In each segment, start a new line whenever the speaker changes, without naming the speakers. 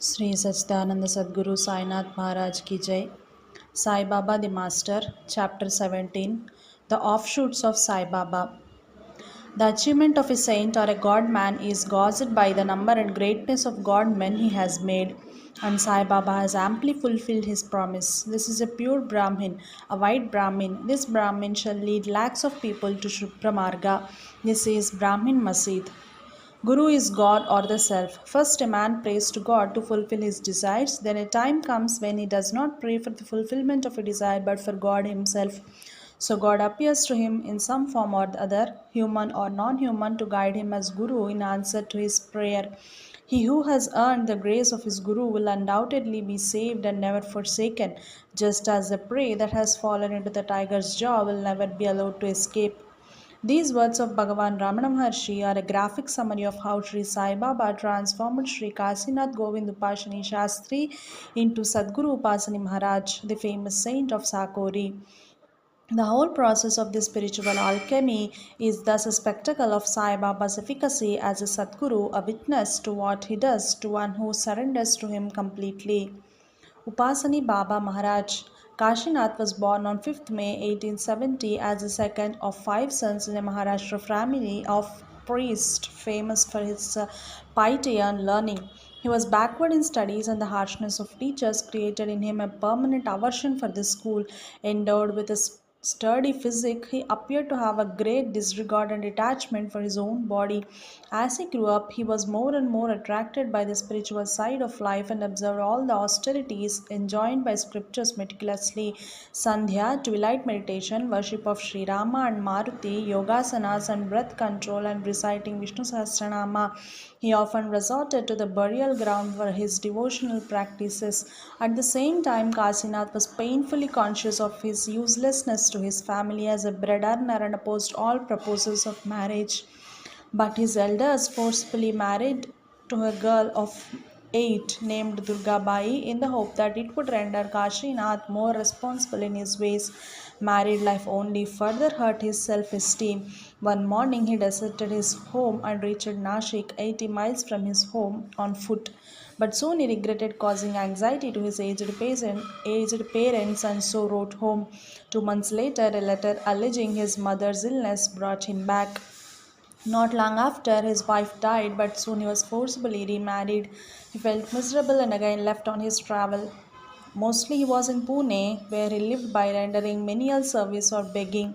Sri Sachidananda Sadguru Sainath Maharaj Ki Jai. Sai Baba the Master, Chapter 17. The Offshoots of Sai Baba. The achievement of a saint or a god man is gauged by the number and greatness of god men he has made, and Sai Baba has amply fulfilled his promise. This is a pure Brahmin, a white Brahmin. This Brahmin shall lead lakhs of people to Shupramarga. This is Brahmin Masid. Guru is God or the Self. First, a man prays to God to fulfill his desires. Then, a time comes when he does not pray for the fulfillment of a desire but for God Himself. So, God appears to him in some form or the other, human or non human, to guide him as Guru in answer to his prayer. He who has earned the grace of his Guru will undoubtedly be saved and never forsaken, just as the prey that has fallen into the tiger's jaw will never be allowed to escape. These words of Bhagavan Ramana Maharshi are a graphic summary of how Sri Sai Baba transformed Sri Kasinath Govind Upashani Shastri into Sadguru Upasani Maharaj, the famous saint of Sakori. The whole process of this spiritual alchemy is thus a spectacle of Sai Baba's efficacy as a Sadguru, a witness to what he does to one who surrenders to him completely. Upasani Baba Maharaj Kashinath was born on 5th May 1870 as the second of five sons in a Maharashtra family of priests famous for his piety and learning. He was backward in studies, and the harshness of teachers created in him a permanent aversion for the school. Endowed with a sturdy physique, he appeared to have a great disregard and detachment for his own body. As he grew up, he was more and more attracted by the spiritual side of life and observed all the austerities enjoined by scriptures meticulously. Sandhya, twilight meditation, worship of Sri Rama and Maruti, yogasanas and breath control, and reciting Vishnu Sahasranama. He often resorted to the burial ground for his devotional practices. At the same time, Kasinath was painfully conscious of his uselessness to his family as a bread earner and opposed all proposals of marriage. But his elders forcefully married to a girl of 8 named Durga Bai in the hope that it would render Kashinath more responsible in his ways. Married life only further hurt his self esteem. One morning he deserted his home and reached Nashik, 80 miles from his home, on foot. But soon he regretted causing anxiety to his aged parents and so wrote home. 2 months later, a letter alleging his mother's illness brought him back. Not long after, his wife died, but soon he was forcibly remarried. He felt miserable and again left on his travel. Mostly he was in Pune, where he lived by rendering menial service or begging.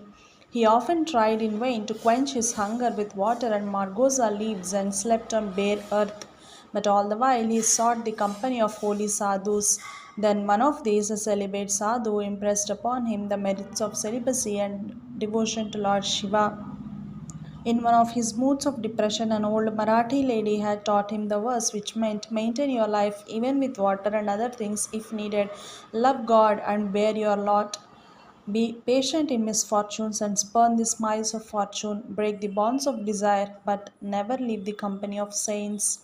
He often tried in vain to quench his hunger with water and margosa leaves and slept on bare earth. But all the while he sought the company of holy sadhus. Then one of these, a celibate sadhu, impressed upon him the merits of celibacy and devotion to Lord Shiva. In one of his moods of depression, an old Marathi lady had taught him the verse which meant maintain your life even with water and other things if needed. Love God and bear your lot. Be patient in misfortunes and spurn the smiles of fortune. Break the bonds of desire, but never leave the company of saints.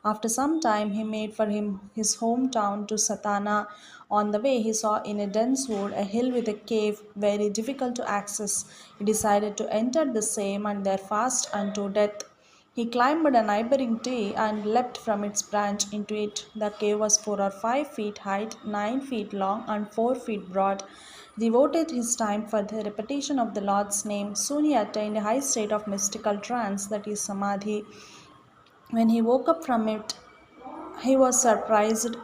After some time, he made for him his hometown to Satana. On the way, he saw in a dense wood a hill with a cave very difficult to access. He decided to enter the same and there fast unto death. He climbed a neighboring tree and leapt from its branch into it. The cave was 4 or 5 feet high, 9 feet long, and 4 feet broad. Devoted his time for the repetition of the Lord's name. Soon he attained a high state of mystical trance, that is samadhi. When he woke up from it, he was surprised.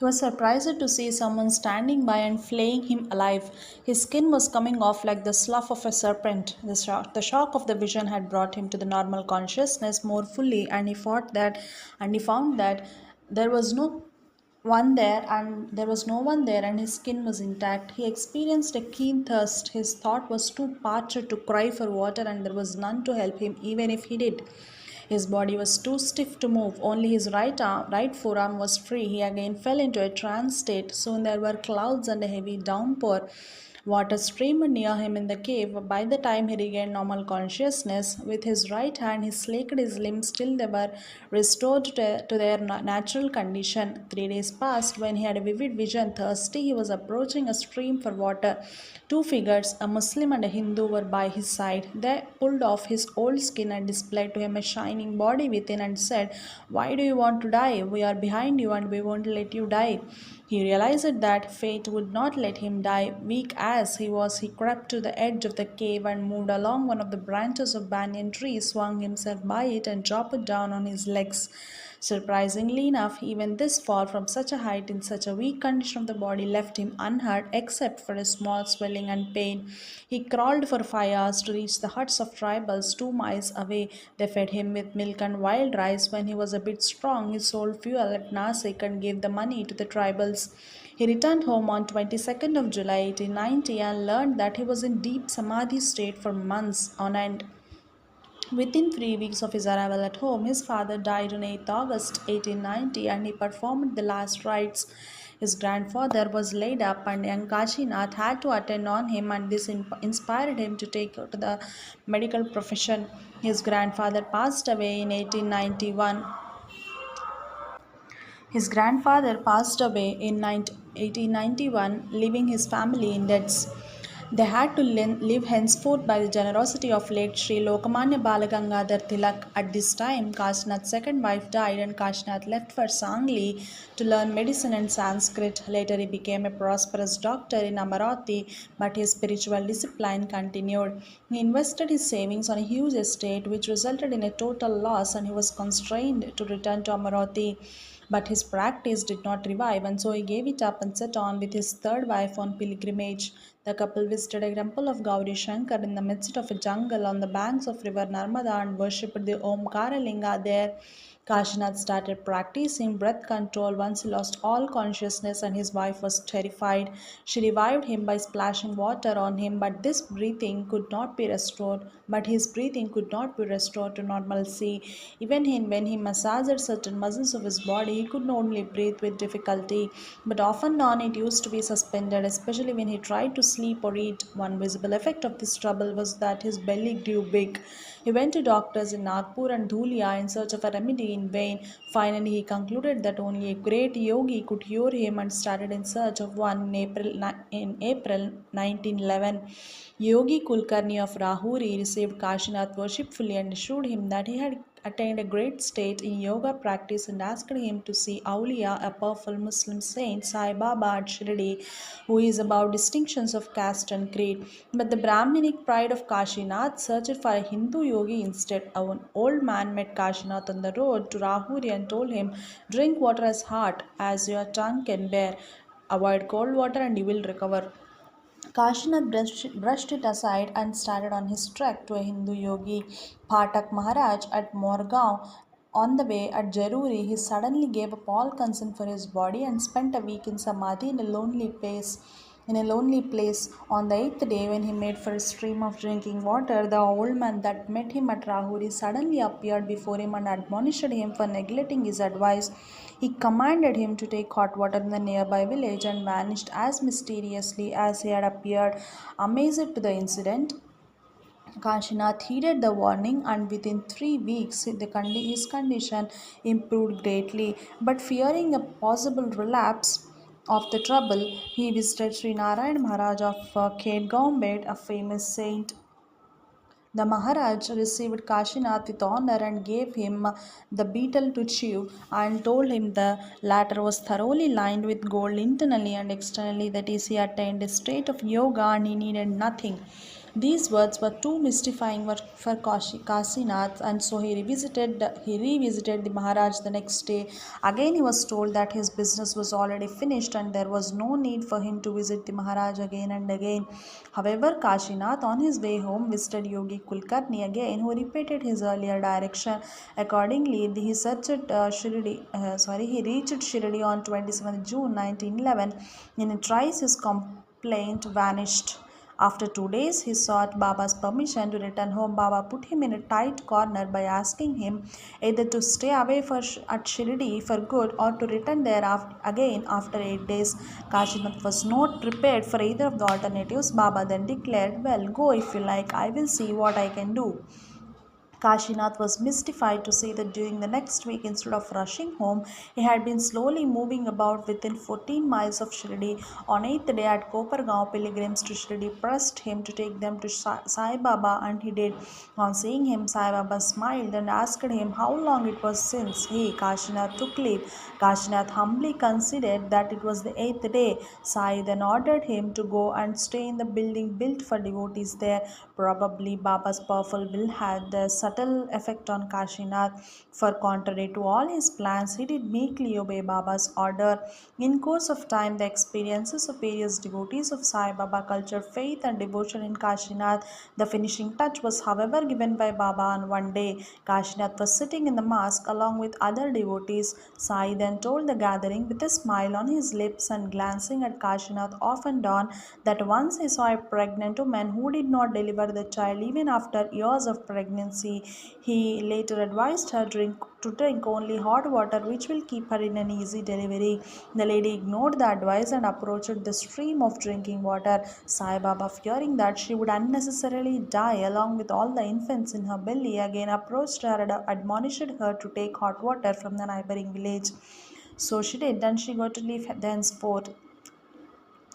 He was surprised to see someone standing by and flaying him alive. His skin was coming off like the slough of a serpent. The shock of the vision had brought him to the normal consciousness more fully, and he found that there was no there was no one there, and his skin was intact. He experienced a keen thirst. His thought was too parched to cry for water, and there was none to help him even if he did. His body was too stiff to move. Only his right forearm was free. He again fell into a trance state. Soon there were clouds and a heavy downpour. Water streamed near him in the cave. By the time he regained normal consciousness, with his right hand he slaked his limbs till they were restored to their natural condition. 3 days passed when he had a vivid vision. Thirsty, he was approaching a stream for water. Two figures, a Muslim and a Hindu, were by his side. They pulled off his old skin and displayed to him a shining body within and said, "Why do you want to die? We are behind you and we won't let you die." He realized that fate would not let him die. Weak as he was, he crept to the edge of the cave and moved along one of the branches of banyan tree, swung himself by it, and dropped down on his legs. Surprisingly enough, even this fall from such a height in such a weak condition of the body left him unhurt except for a small swelling and pain. He crawled for 5 hours to reach the huts of tribals 2 miles away. They fed him with milk and wild rice. When he was a bit strong, he sold fuel at Nasik and gave the money to the tribals. He returned home on 22nd of July 1890 and learned that he was in deep samadhi state for months on end. Within 3 weeks of his arrival at home, his father died on 8th August 1890 and he performed the last rites. His grandfather was laid up and young Kashinath had to attend on him, and this inspired him to take to the medical profession. His grandfather passed away in 1891. His grandfather passed away in 1891, leaving his family in debts. They had to live henceforth by the generosity of late Sri Lokamanya Balagangadhar Tilak. At this time, Kashinath's second wife died and Kashinath left for Sangli to learn medicine and Sanskrit. Later, he became a prosperous doctor in Amaravati, but his spiritual discipline continued. He invested his savings on a huge estate, which resulted in a total loss, and he was constrained to return to Amaravati. But his practice did not revive, and so he gave it up and set on with his third wife on pilgrimage. The couple visited a temple of Gauri Shankar in the midst of a jungle on the banks of river Narmada and worshipped the Omkara Linga there. Kashinath started practicing breath control once he lost all consciousness and his wife was terrified. She revived him by splashing water on him, but his breathing could not be restored to normalcy. Even when he massaged certain muscles of his body, he could only breathe with difficulty. But off and on it used to be suspended, especially when he tried to sleep or eat. One visible effect of this trouble was that his belly grew big. He went to doctors in Nagpur and Dhulia in search of a remedy in vain. Finally, he concluded that only a great yogi could cure him and started in search of one in April 1911. Yogi Kulkarni of Rahuri received Kashinath worshipfully and assured him that he had attained a great state in yoga practice and asked him to see Auliya, a powerful Muslim saint, Sai Baba at Shirdi, who is above distinctions of caste and creed. But the Brahminic pride of Kashinath searched for a Hindu yogi instead. An old man met Kashinath on the road to Rahuri and told him, "Drink water as hot as your tongue can bear. Avoid cold water and you will recover." Kashinath brushed it aside and started on his trek to a Hindu yogi, Patak Maharaj at Morgaon. On the way at Jaruri, he suddenly gave up all concern for his body and spent a week in Samadhi in a lonely place. On the 8th day, when he made for a stream of drinking water, the old man that met him at Rahuri suddenly appeared before him and admonished him for neglecting his advice. He commanded him to take hot water in the nearby village and vanished as mysteriously as he had appeared. Amazed to the incident, Kashinath heeded the warning, and within 3 weeks his condition improved greatly. But fearing a possible relapse of the trouble, he visited Sri Narayan Maharaj of Khetgaumbet, a famous saint. The Maharaj received Kashinath with honor and gave him the beetle to chew and told him the latter was thoroughly lined with gold internally and externally, that is, he attained a state of yoga and he needed nothing. These words were too mystifying for Kasinath, and so he revisited the Maharaj the next day. Again, he was told that his business was already finished and there was no need for him to visit the Maharaj again and again. However, Kashinath, on his way home, visited Yogi Kulkarni again, who repeated his earlier direction. Accordingly, he reached Shirdi on 27th June 1911. In a trice, his complaint vanished. After 2 days, he sought Baba's permission to return home. Baba put him in a tight corner by asking him either to stay away at Shirdi for good or to return there again after 8 days. Kashinath was not prepared for either of the alternatives. Baba then declared, "Well, go if you like, I will see what I can do." Kashinath was mystified to see that during the next week, instead of rushing home, he had been slowly moving about within 14 miles of Shirdi. On 8th day at Kopargaon, pilgrims to Shirdi pressed him to take them to Sai Baba, and he did. On seeing him, Sai Baba smiled and asked him how long it was since he, Kashinath, took leave. Kashinath humbly considered that it was the 8th day. Sai then ordered him to go and stay in the building built for devotees there. Probably Baba's powerful will had a subtle effect on Kashinath, for contrary to all his plans, he did meekly obey Baba's order. In course of time, the experiences of various devotees of Sai Baba cultured faith and devotion in Kashinath. The finishing touch was, however, given by Baba on one day. Kashinath was sitting in the mosque along with other devotees. Sai then told the gathering with a smile on his lips and glancing at Kashinath off and on that once he saw a pregnant woman who did not deliver the child even after years of pregnancy. He later advised her to drink only hot water, which will keep her in an easy delivery. The lady ignored the advice and approached the stream of drinking water. Sai Baba, fearing that she would unnecessarily die along with all the infants in her belly, again approached her and admonished her to take hot water from the neighboring village. So she did, and she got to live thenceforth.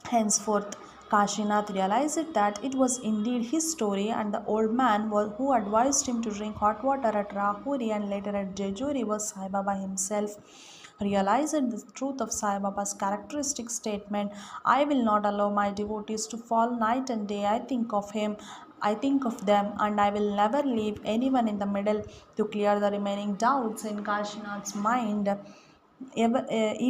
Henceforth, Kashinath realized that it was indeed his story, and the old man who advised him to drink hot water at Rahuri and later at Jejuri was Sai Baba himself. Realized the truth of Sai Baba's characteristic statement, "I will not allow my devotees to fall night and day. I think of them, and I will never leave anyone in the middle." To clear the remaining doubts in Kashinath's mind,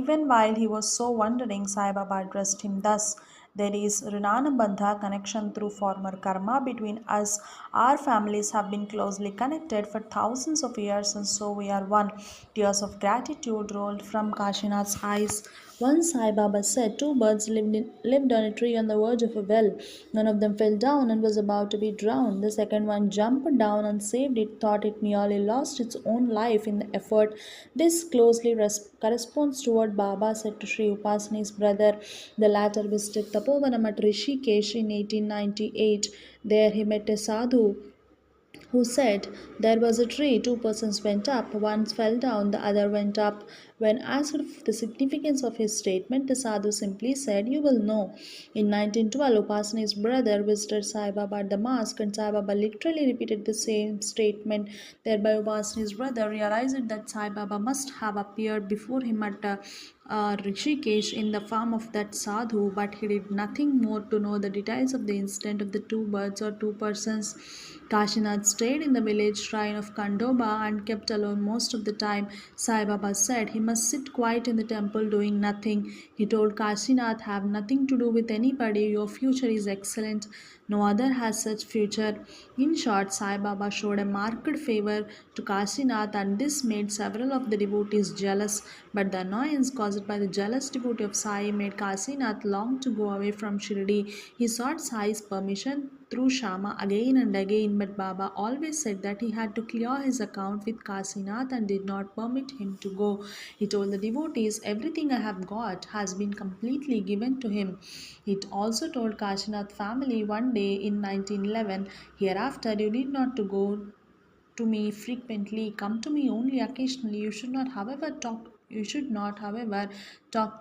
even while he was so wondering, Sai Baba addressed him thus: "There is Rinanabandha connection through former karma between us. Our families have been closely connected for thousands of years, and so we are one." Tears of gratitude rolled from Kashinath's eyes. Once Sai Baba said two birds lived on a tree on the verge of a well. One of them fell down and was about to be drowned. The second one jumped down and saved it, thought it nearly lost its own life in the effort. This closely corresponds to what Baba said to Sri Upasani's brother. The latter visited Tapovanam at Rishikesh in 1898. There he met a sadhu who said, "There was a tree, two persons went up, one fell down, the other went up." When asked the significance of his statement, the sadhu simply said, "You will know." In 1912, Upasani's brother visited Sai Baba at the mosque, and Sai Baba literally repeated the same statement. Thereby, Upasani's brother realized that Sai Baba must have appeared before him at Rishikesh in the form of that sadhu, but he did nothing more to know the details of the incident of the two birds or two persons. Kashinath stayed in the village shrine of Kandoba and kept alone most of the time. Sai Baba said he must sit quiet in the temple doing nothing. He told Kashinath, "Have nothing to do with anybody, your future is excellent. No other has such future." In short, Sai Baba showed a marked favor to Kashinath, and this made several of the devotees jealous. But the annoyance caused by the jealous devotee of Sai made Kashinath long to go away from Shirdi. He sought Sai's permission through Shama again and again, but Baba always said that he had to clear his account with Kasinath and did not permit him to go. He told the devotees, "Everything I have got has been completely given to him." He also told Kasinath family one day in 1911, "Hereafter you need not to go to me frequently. Come to me only occasionally. You should not, however, talk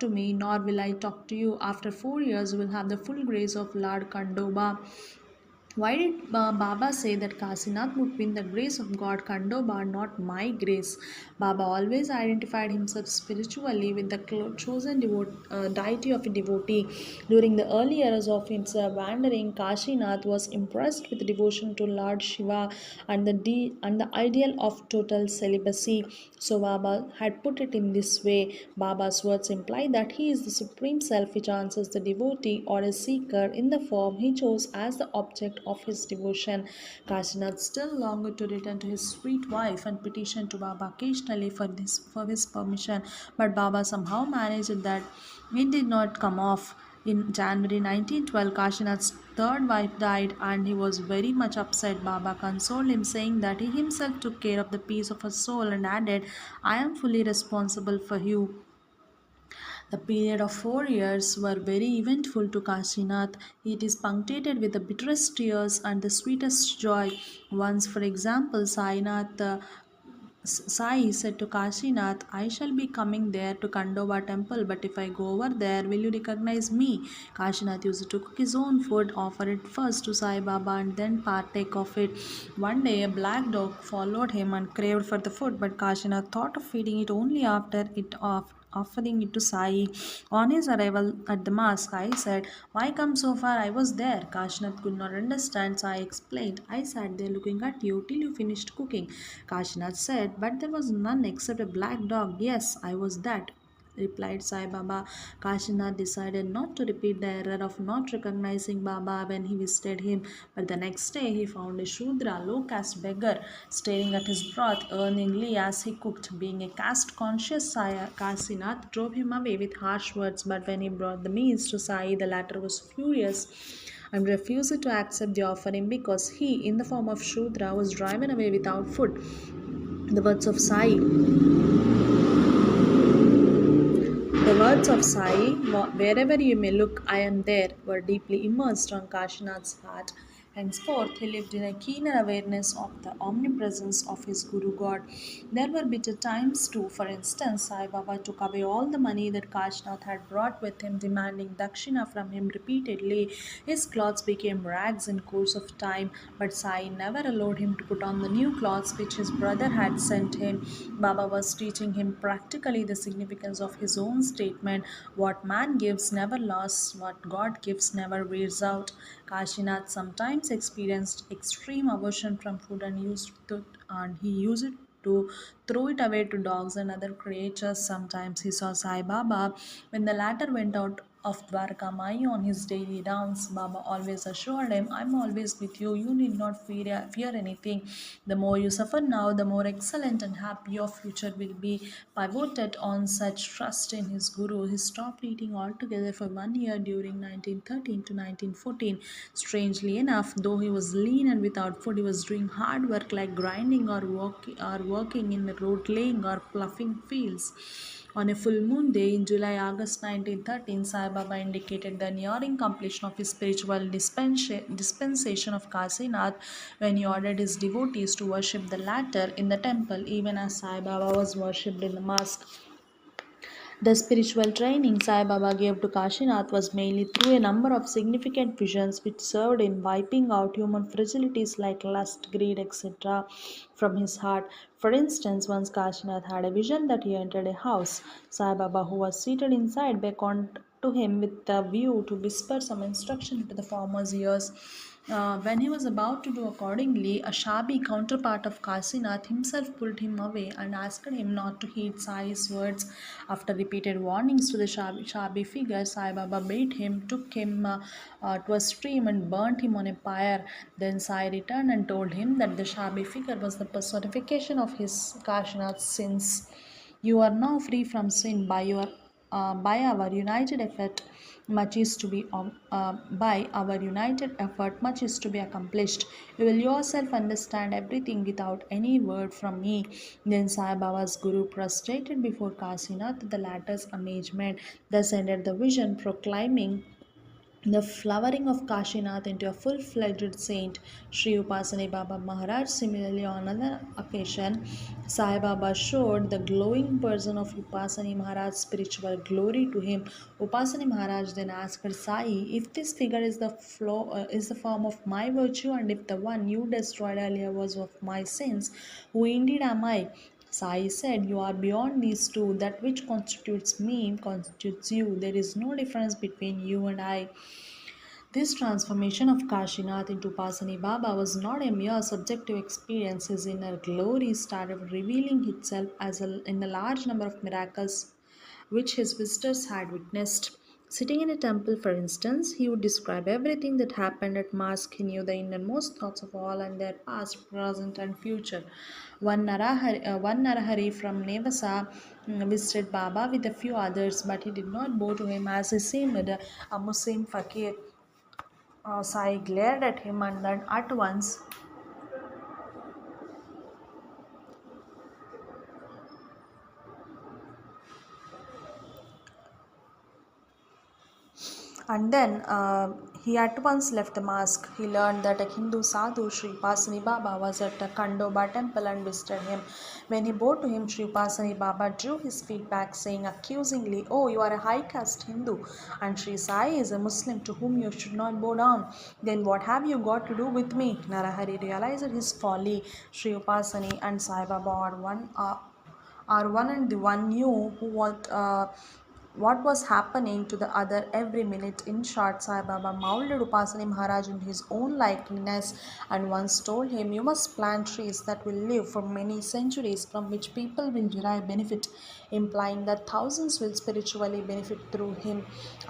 to me, nor will I talk to you. After 4 years, you will have the full grace of Lord Kandoba." Why did Baba say that Kasinath would win the grace of God Kandoba, not my grace? Baba always identified himself spiritually with the chosen deity of a devotee. During the early years of his wandering, Kashinath was impressed with devotion to Lord Shiva and the ideal of total celibacy. So Baba had put it in this way. Baba's words imply that he is the supreme self which answers the devotee or a seeker in the form he chose as the object of his devotion. Kashinath still longed to return to his sweet wife and petitioned to Baba occasionally for his permission, but Baba somehow managed that it did not come off. In January 1912, Kashinath's third wife died and he was very much upset. Baba consoled him, saying that he himself took care of the peace of her soul and added, I am fully responsible for you. The period of 4 years were very eventful to Kashinath. It is punctuated with the bitterest tears and the sweetest joy. Once, for example, Sai said to Kashinath, I shall be coming there to Kandova temple, but if I go over there, will you recognize me? Kashinath used to cook his own food, offer it first to Sai Baba, and then partake of it. One day, a black dog followed him and craved for the food, but Kashinath thought of feeding it only after offering it to Sai. On his arrival at the mosque, I said, why come so far? I was there. Kashinath could not understand, so I explained. I sat there looking at you till you finished cooking. Kashinath said, but there was none except a black dog. Yes, I was that, replied Sai Baba. Kashinath decided not to repeat the error of not recognizing Baba when he visited him, but the next day he found a Shudra, low caste beggar, staring at his broth earningly as he cooked. Being a caste conscious, Kashinath drove him away with harsh words, but when he brought the meals to Sai, the latter was furious and refused to accept the offering because he, in the form of Shudra, was driven away without food. The words of Sai The words of Sai, wherever you may look, I am there, were deeply immersed on Kashinath's heart. Henceforth, he lived in a keener awareness of the omnipresence of his Guru God. There were bitter times too. For instance, Sai Baba took away all the money that Kashinath had brought with him, demanding dakshina from him repeatedly. His clothes became rags in course of time, but Sai never allowed him to put on the new clothes which his brother had sent him. Baba was teaching him practically the significance of his own statement, what man gives never lasts, what God gives never wears out. Kashinath sometimes experienced extreme aversion from food and he used it to throw it away to dogs and other creatures. Sometimes he saw Sai Baba when the latter went out of Dwarka Mai on his daily rounds. Baba always assured him, I'm always with you. You need not fear anything. The more you suffer now, the more excellent and happy your future will be. Pivoted on such trust in his Guru, he stopped eating altogether for 1 year during 1913 to 1914. Strangely enough, though he was lean and without food, he was doing hard work like grinding or working in the road laying or ploughing fields. On a full moon day in July-August 1913, Sai Baba indicated the nearing completion of his spiritual dispensation of Kasinath when he ordered his devotees to worship the latter in the temple, even as Sai Baba was worshipped in the mosque. The spiritual training Sai Baba gave to Kashinath was mainly through a number of significant visions which served in wiping out human fragilities like lust, greed, etc. from his heart. For instance, once Kashinath had a vision that he entered a house. Sai Baba, who was seated inside, beckoned to him with the view to whisper some instruction into the farmer's ears. When he was about to do accordingly, a shabby counterpart of Kasinath himself pulled him away and asked him not to heed Sai's words. After repeated warnings to the shabby figure, Sai Baba bade him, took him to a stream and burnt him on a pyre. Then Sai returned and told him that the shabby figure was the personification of his Kashinath's sins. You are now free from sin by our united effort. Much is to be by our united effort. Much is to be accomplished. You will yourself understand everything without any word from me. Then Sai Baba's Guru prostrated before Kasinath to the latter's amazement. Thus ended the vision, proclaiming the flowering of Kashinath into a full-fledged saint. Sri Upasani Baba Maharaj. Similarly, on another occasion, Sai Baba showed the glowing person of Upasani Maharaj's spiritual glory to him. Upasani Maharaj then asked Sai, if this figure is the form of my virtue, and if the one you destroyed earlier was of my sins, who indeed am I? Sai said, you are beyond these two. That which constitutes me constitutes you. There is no difference between you and I. This transformation of Kashinath into Upasani Baba was not a mere subjective experience. His inner glory started revealing itself in a large number of miracles which his visitors had witnessed. Sitting in a temple, for instance, he would describe everything that happened at Mask. He knew the innermost thoughts of all and their past, present, and future. One Narahari from Nevasa visited Baba with a few others, but he did not bow to him as he seemed a Muslim fakir. Sai glared at him and then at once And then he at once left the mosque. He learned that a Hindu sadhu, Sri Pasani Baba, was at a Kandoba temple and visited him. When he bowed to him, Sri Pasani Baba drew his feet back, saying accusingly, "Oh, you are a high caste Hindu, and Sri Sai is a Muslim to whom you should not bow down. Then what have you got to do with me?" Narahari realized his folly. Sri Upasani and Sai Baba are one and the one knew what was happening to the other every minute. In short, Sai Baba molded Upasani Maharaj in his own likeness and once told him, "You must plant trees that will live for many centuries, from which people will derive benefit," implying that thousands will spiritually benefit through him.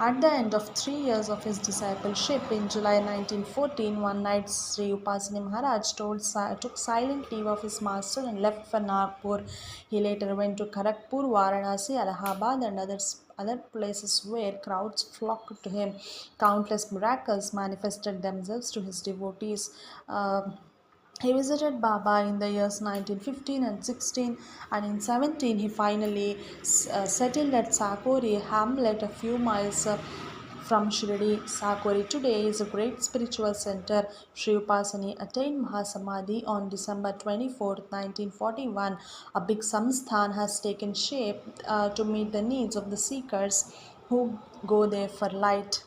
At the end of 3 years of his discipleship, in July 1914, one night Sri Upasani Maharaj took silent leave of his master and left for Nagpur. He later went to Kharagpur, Varanasi, Allahabad, and other places where crowds flocked to him. Countless miracles manifested themselves to his devotees. He visited Baba in the years 1915 and 16, and in 17 he finally settled at Sakori, a hamlet a few miles from Shirdi. Sakori today is a great spiritual center. Sri Upasani attained Mahasamadhi on December 24, 1941. A big samsthan has taken shape to meet the needs of the seekers who go there for light.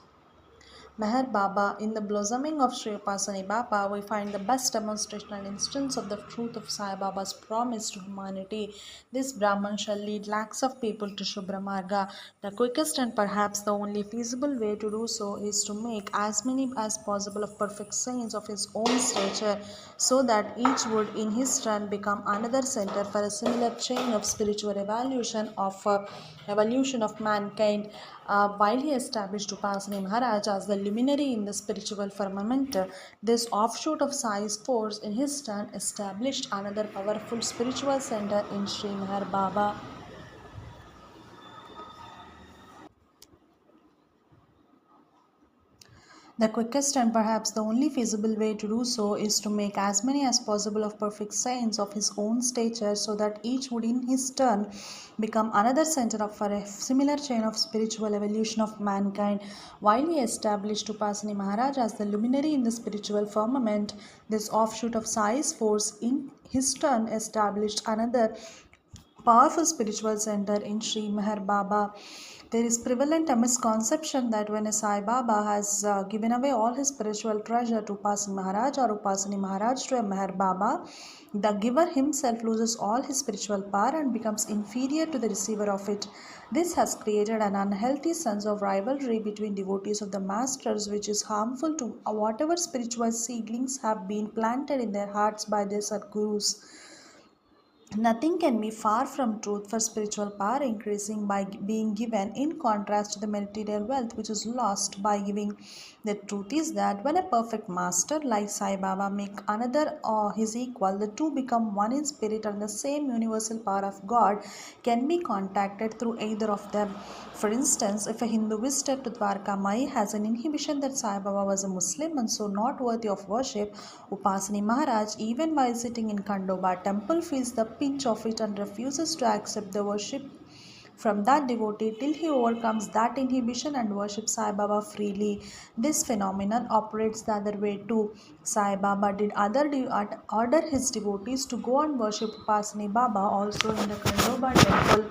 Meher Baba. In the blossoming of Sri Upasani Baba, we find the best demonstration and instance of the truth of Sai Baba's promise to humanity. This Brahman shall lead lakhs of people to Shubhra Marga. The quickest and perhaps the only feasible way to do so is to make as many as possible of perfect saints of his own stature, so that each would in his turn become another center for a similar chain of spiritual evolution of mankind. While he established Upasani Maharaj as the luminary in the spiritual firmament, this offshoot of Sai's force in his turn established another powerful spiritual center in Sri Meher Baba. The quickest and perhaps the only feasible way to do so is to make as many as possible of perfect saints of his own stature, so that each would in his turn become another center for a similar chain of spiritual evolution of mankind. While he established Upasani Maharaj as the luminary in the spiritual firmament, this offshoot of Sai's force in his turn established another powerful spiritual center in Sri Meher Baba. There is prevalent a misconception that when a Sai Baba has given away all his spiritual treasure to Upasani Maharaj or Upasani Maharaj to a Meher Baba, the giver himself loses all his spiritual power and becomes inferior to the receiver of it. This has created an unhealthy sense of rivalry between devotees of the masters, which is harmful to whatever spiritual seedlings have been planted in their hearts by their Sadgurus. Nothing can be far from truth, for spiritual power increasing by being given, in contrast to the material wealth which is lost by giving. The truth is that when a perfect master like Sai Baba make another or his equal, the two become one in spirit, and the same universal power of God can be contacted through either of them. For instance, if a Hindu visitor to Dwarka Mai has an inhibition that Sai Baba was a Muslim and so not worthy of worship, Upasani Maharaj, even while sitting in Kandoba temple, feels the pinch of it and refuses to accept the worship from that devotee till he overcomes that inhibition and worships Sai Baba freely. This phenomenon operates the other way too. Sai Baba did order his devotees to go and worship Upasani Baba also in the Kandoba temple.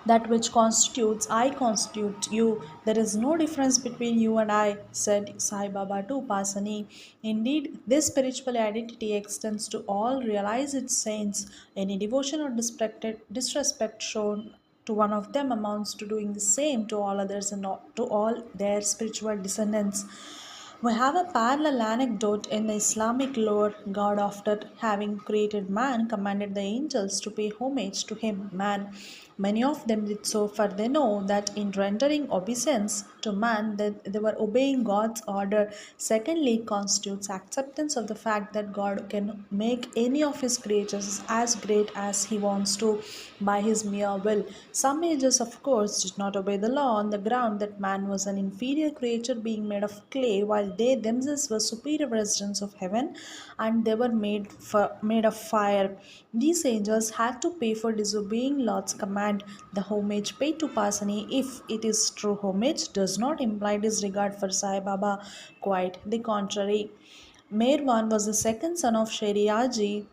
That which constitutes I constitute you. There is no difference between you and I, said Sai Baba to Upasani. Indeed, this spiritual identity extends to all realized saints. Any devotion or disrespect shown to one of them amounts to doing the same to all others and to all their spiritual descendants. We have a parallel anecdote in the Islamic lore. God, after having created man, commanded the angels to pay homage to him, man. Many of them did so, for they know that in rendering obeisance to man, that they were obeying God's order. Secondly, constitutes acceptance of the fact that God can make any of his creatures as great as he wants to by his mere will. Some ages, of course, did not obey the law on the ground that man was an inferior creature being made of clay, while they themselves were superior residents of heaven, and they were made of fire. These angels had to pay for disobeying Lord's command. The homage paid to Pasani, if it is true homage, does not imply disregard for Sai Baba. Quite the contrary. Merwan was the second son of Sheriaji,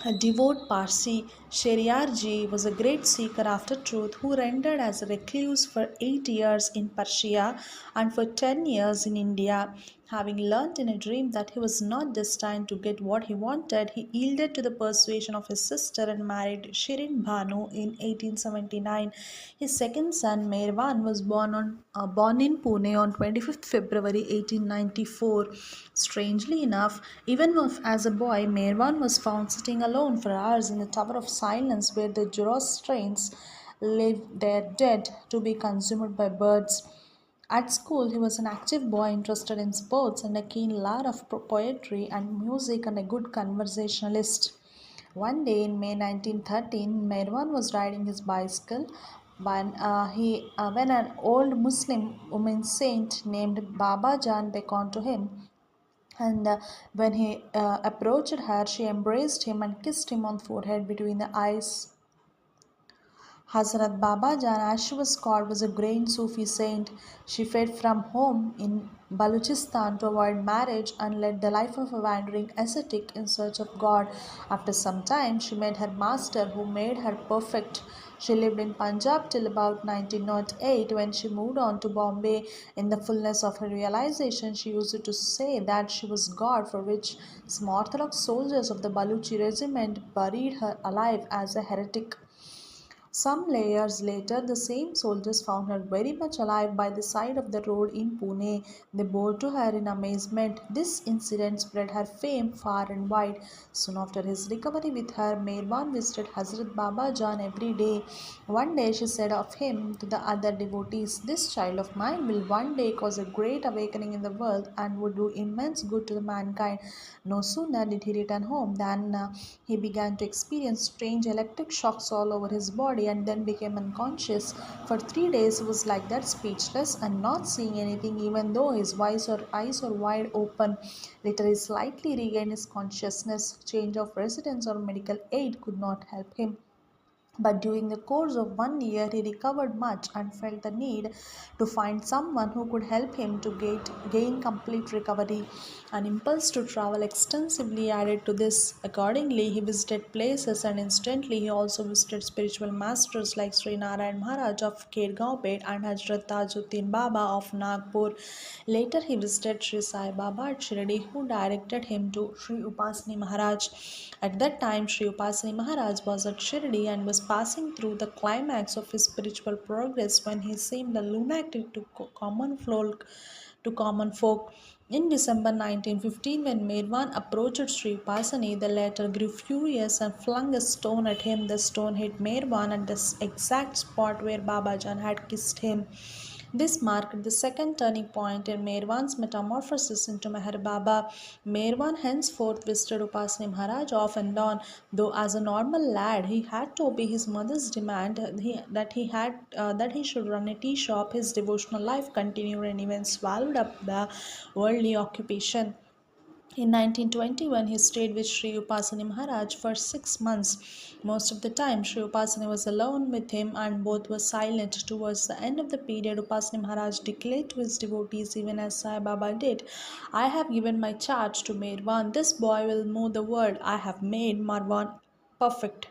a devout Parsi. Sheriarji was a great seeker after truth who rendered as a recluse for 8 years in Persia and for 10 years in India. Having learnt in a dream that he was not destined to get what he wanted, he yielded to the persuasion of his sister and married Shirin Bhanu in 1879. His second son, Mervan, was born in Pune on 25th February 1894. Strangely enough, even as a boy, Mervan was found sitting alone for hours in the Tower of Silence where the Zoroastrians live their dead to be consumed by birds. At school, he was an active boy interested in sports and a keen lover of poetry and music and a good conversationalist. One day in May 1913, Merwan was riding his bicycle when an old Muslim woman saint named Baba Jan beckoned to him. And when he approached her, she embraced him and kissed him on the forehead between the eyes. Hazrat Baba Jan, as she was called, was a great Sufi saint. She fled from home in Baluchistan to avoid marriage and led the life of a wandering ascetic in search of God. After some time, she met her master, who made her perfect. She lived in Punjab till about 1908 when she moved on to Bombay. In the fullness of her realization, she used to say that she was God, for which some Orthodox soldiers of the Baluchi regiment buried her alive as a heretic. Some years later, the same soldiers found her very much alive by the side of the road in Pune. They bowed to her in amazement. This incident spread her fame far and wide. Soon after his recovery with her, Merwan visited Hazrat Baba Jan every day. One day she said of him to the other devotees, "This child of mine will one day cause a great awakening in the world and would do immense good to the mankind." No sooner did he return home than he began to experience strange electric shocks all over his body and then became unconscious. For 3 days he was like that, speechless and not seeing anything, even though his eyes were wide open. Later he slightly regained his consciousness. Change of residence or medical aid could not help him. But during the course of 1 year, he recovered much and felt the need to find someone who could help him to gain complete recovery. An impulse to travel extensively added to this. Accordingly, he visited places, and instantly he also visited spiritual masters like Sri Narayan Maharaj of Kedgaon and Hazrat Tajuddin Baba of Nagpur. Later, he visited Sri Sai Baba at Shirdi, who directed him to Sri Upasani Maharaj. At that time, Sri Upasani Maharaj was at Shirdi and was passing through the climax of his spiritual progress when he seemed a lunatic to common folk. In December 1915, when Merwan approached Sri Upasani, the latter grew furious and flung a stone at him. The stone hit Merwan at the exact spot where Babajan had kissed him. This marked the second turning point in Merwan's metamorphosis into Meher Baba. Merwan henceforth visited Upasani Maharaj off and on, though as a normal lad he had to obey his mother's demand that he should run a tea shop. His devotional life continued and even swallowed up the worldly occupation. In 1921, he stayed with Sri Upasani Maharaj for 6 months. Most of the time, Sri Upasani was alone with him and both were silent. Towards the end of the period, Upasani Maharaj declared to his devotees, even as Sai Baba did, "I have given my charge to Merwan. This boy will move the world. I have made Marwan perfect."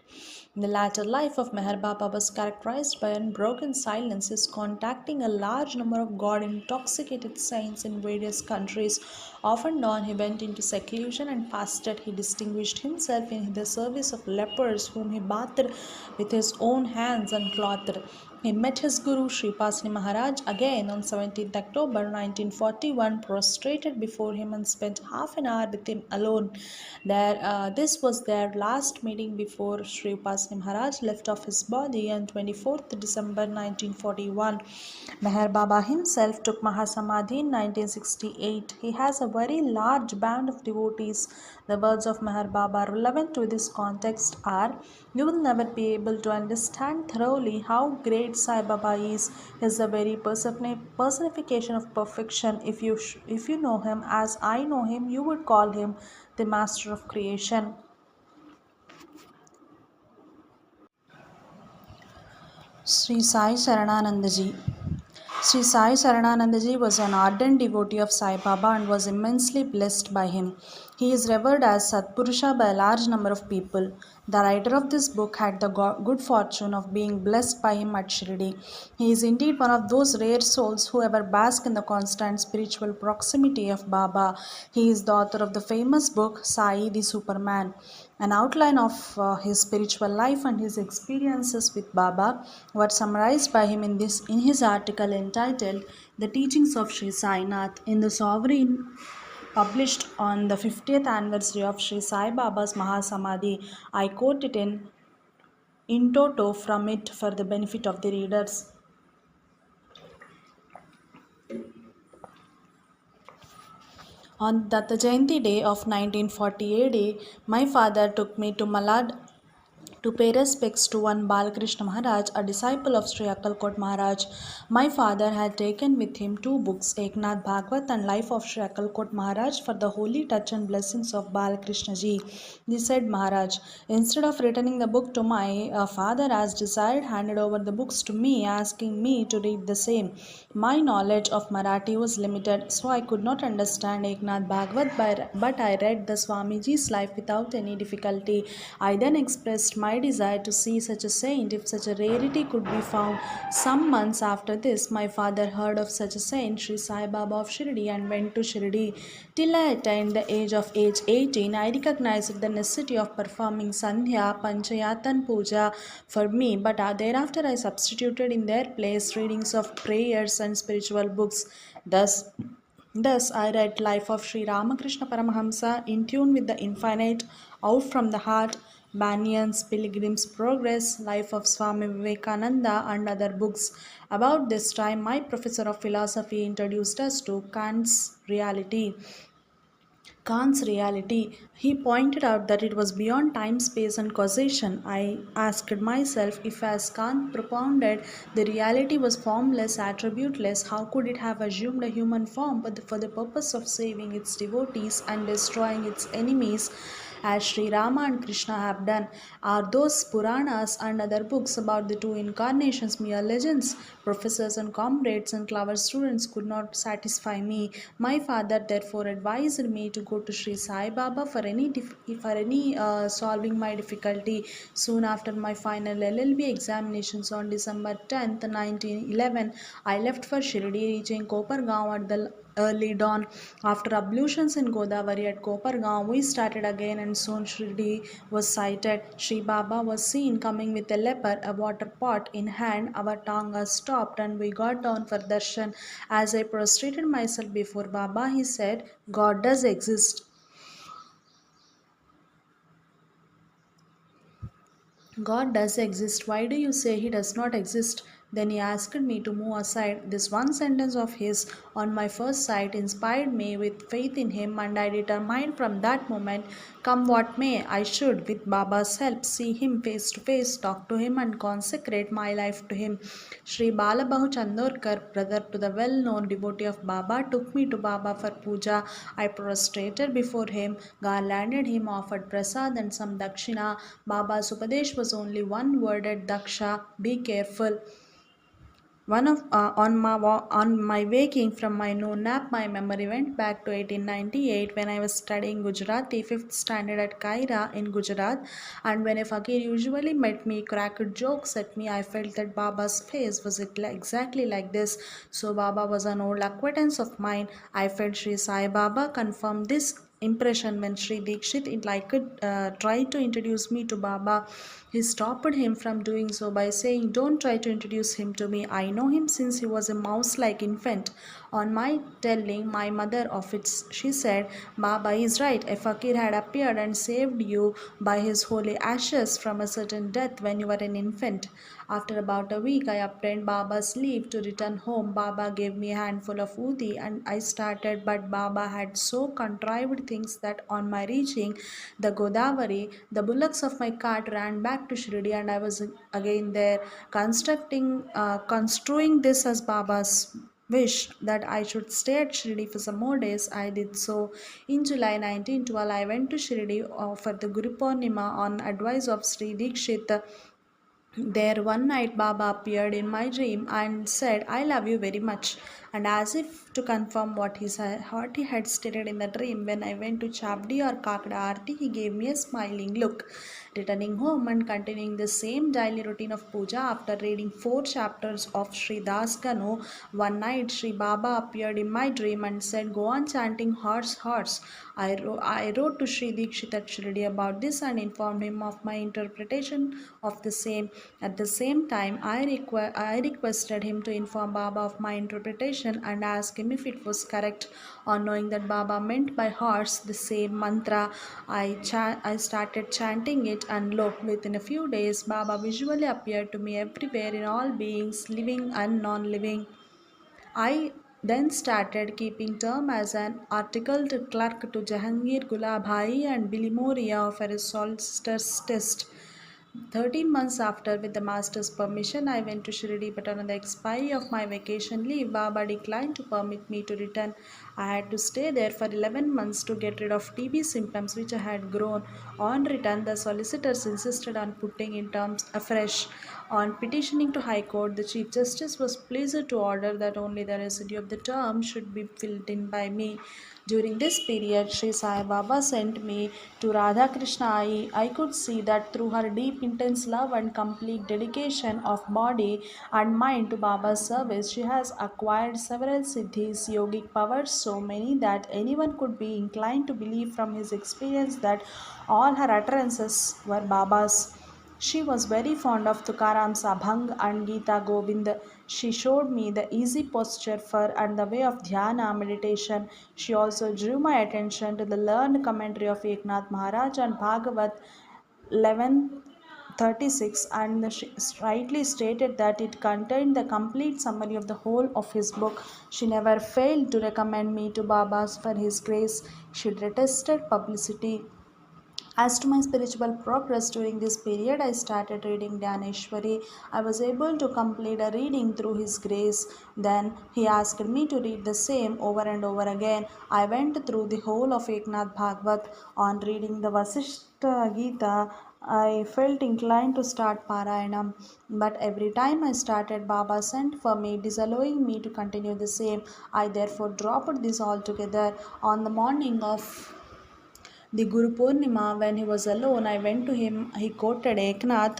The latter life of Meher Baba was characterized by unbroken silence, his contacting a large number of God intoxicated saints in various countries. Off and on he went into seclusion and fasted. He distinguished himself in the service of lepers whom he bathed with his own hands and clothed. He met his guru Sri Pasni Maharaj again on 17th October 1941, prostrated before him and spent half an hour with him alone. This was their last meeting before Sri Pasni Maharaj left off his body on 24th December 1941. Meher Baba himself took Mahasamadhi in 1968. He has a very large band of devotees. The words of Meher Baba relevant to this context are: "You will never be able to understand thoroughly how great Sai Baba is. He is the very personification of perfection. If you know him as I know him, you would call him the master of creation." Sri Sai Sarananandaji. Sri Sai Sarananandaji was an ardent devotee of Sai Baba and was immensely blessed by him. He is revered as Satpurusha by a large number of people. The writer of this book had the good fortune of being blessed by him at Shirdi. He is indeed one of those rare souls who ever bask in the constant spiritual proximity of Baba. He is the author of the famous book Sai the Superman. An outline of his spiritual life and his experiences with Baba were summarized by him in his article entitled "The Teachings of Sri Sainath" in the Sovereign, published on the 50th anniversary of Sri Sai Baba's Mahasamadhi. I quote it in toto from it for the benefit of the readers. On Datta Jayanti day of 1940 AD, my father took me to Malad to pay respects to one Balakrishna Maharaj, a disciple of Sri Akkalkot Maharaj. My father had taken with him two books, Eknath Bhagwat and Life of Sri Akkalkot Maharaj, for the holy touch and blessings of Balakrishna ji. He said Maharaj, instead of returning the book to my father as desired, handed over the books to me, asking me to read the same. My knowledge of Marathi was limited, so I could not understand Eknath Bhagwat, but I read the Swamiji's life without any difficulty. I then expressed my desire to see such a saint if such a rarity could be found. Some months after this, my father heard of such a saint, Sri Sai Baba of Shirdi, and went to Shirdi. Till I attained the age 18, I recognized the necessity of performing Sandhya, Panchayatan Puja for me, but thereafter I substituted in their place readings of prayers and spiritual books. Thus, I read Life of Sri Ramakrishna Paramahamsa in tune with the infinite, Out from the Heart, Banyan's Pilgrim's Progress, Life of Swami Vivekananda, and other books. About this time, my professor of philosophy introduced us to Kant's reality. He pointed out that it was beyond time, space, and causation. I asked myself if, as Kant propounded, the reality was formless, attributeless, how could it have assumed a human form but for the purpose of saving its devotees and destroying its enemies, as Sri Rama and Krishna have done? Are those Puranas and other books about the two incarnations mere legends? Professors and comrades and clever students could not satisfy me. My father therefore advised me to go to Sri Sai Baba for any solving my difficulty. Soon after my final LLB examinations on December 10th, 1911, I left for Shirdi, reaching Kopargaon at the early dawn. After ablutions in Godavari at Kopargaon, we started again, and soon Shirdi was sighted. Sri Baba was seen coming with a leper, a water pot in hand. Our tanga stopped and we got down for darshan. As I prostrated myself before Baba, he said, "God does exist." God does exist. Why do you say he does not exist? Then he asked me to move aside. This one sentence of his on my first sight inspired me with faith in him, and I determined from that moment, come what may, I should, with Baba's help, see him face to face, talk to him, and consecrate my life to him. Sri Balabahu Chandorkar, brother to the well-known devotee of Baba, took me to Baba for puja. I prostrated before him, garlanded him, offered prasad and some dakshina. Baba's Upadesh was only one worded, Daksha, be careful. On my waking from my noon nap, my memory went back to 1898 when I was studying Gujarati 5th standard at Kaira in Gujarat, and when a fakir usually met me, cracked jokes at me, I felt that Baba's face was exactly like this. So Baba was an old acquaintance of mine. I felt Sri Sai Baba confirmed this impression when Sri Dikshit tried to introduce me to Baba. He stopped him from doing so by saying, "Don't try to introduce him to me. I know him since he was a mouse like infant." On my telling my mother of it, she said, "Baba is right. A fakir had appeared and saved you by his holy ashes from a certain death when you were an infant." After about a week, I obtained Baba's leave to return home. Baba gave me a handful of udi and I started, but Baba had so contrived things that on my reaching the Godavari, the bullocks of my cart ran back to Shirdi and I was again there, construing this as Baba's wish that I should stay at Shirdi for some more days. I did so. In July 1912, I went to Shirdi for the Guru Purnima on advice of Sri Dikshit. There one night Baba appeared in my dream and said, "I love you very much." And as if to confirm what he had stated in the dream, when I went to Chabdi or Kakda Arti, he gave me a smiling look. Returning home and continuing the same daily routine of puja, after reading 4 chapters of Sri Das Ganu, one night Sri Baba appeared in my dream and said, "Go on chanting horse, horse." I wrote to Sri Dikshit at Shirdi about this and informed him of my interpretation of the same. At the same time, I requested him to inform Baba of my interpretation and ask him if it was correct. On knowing that Baba meant by horse the same mantra, I started chanting it, and lo, within a few days, Baba visually appeared to me everywhere in all beings, living and non living. I then started keeping term as an articled clerk to Jahangir Gulabhai and Billy Moria for a solicitor's test. 13 months after, with the master's permission, I went to Shirdi, but on the expiry of my vacation leave, Baba declined to permit me to return. I had to stay there for 11 months to get rid of TB symptoms which I had grown. On return, the solicitors insisted on putting in terms afresh. On petitioning to High Court, the Chief Justice was pleased to order that only the residue of the term should be filled in by me. During this period, Sri Sai Baba sent me to Radha Krishna Ai. I could see that through her deep, intense love and complete dedication of body and mind to Baba's service, she has acquired several siddhis, yogic powers, so many that anyone could be inclined to believe from his experience that all her utterances were Baba's. She was very fond of Tukaram's Abhang and Gita Govind. She showed me the easy posture for and the way of dhyana meditation. She also drew my attention to the learned commentary of Eknath Maharaj on Bhagavat 1136, and she rightly stated that it contained the complete summary of the whole of his book. She never failed to recommend me to Babas for his grace. She detested publicity. As to my spiritual progress during this period, I started reading Dhaneshwari. I was able to complete a reading through His grace. Then He asked me to read the same over and over again. I went through the whole of Eknath Bhagavat. On reading the Vasishtha Gita, I felt inclined to start Parayanam, but every time I started, Baba sent for me, disallowing me to continue the same. I therefore dropped this altogether. On the morning of the Guru Purnima, when he was alone, I went to him. He quoted Eknath,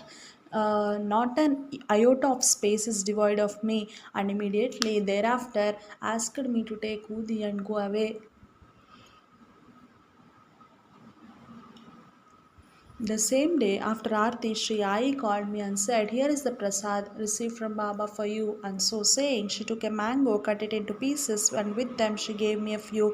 "Not an iota of space is devoid of me," and immediately thereafter asked me to take Udi and go away. The same day after Aarti, Sri Ai called me and said, "Here is the prasad received from Baba for you." And so saying, she took a mango, cut it into pieces, and with them she gave me a few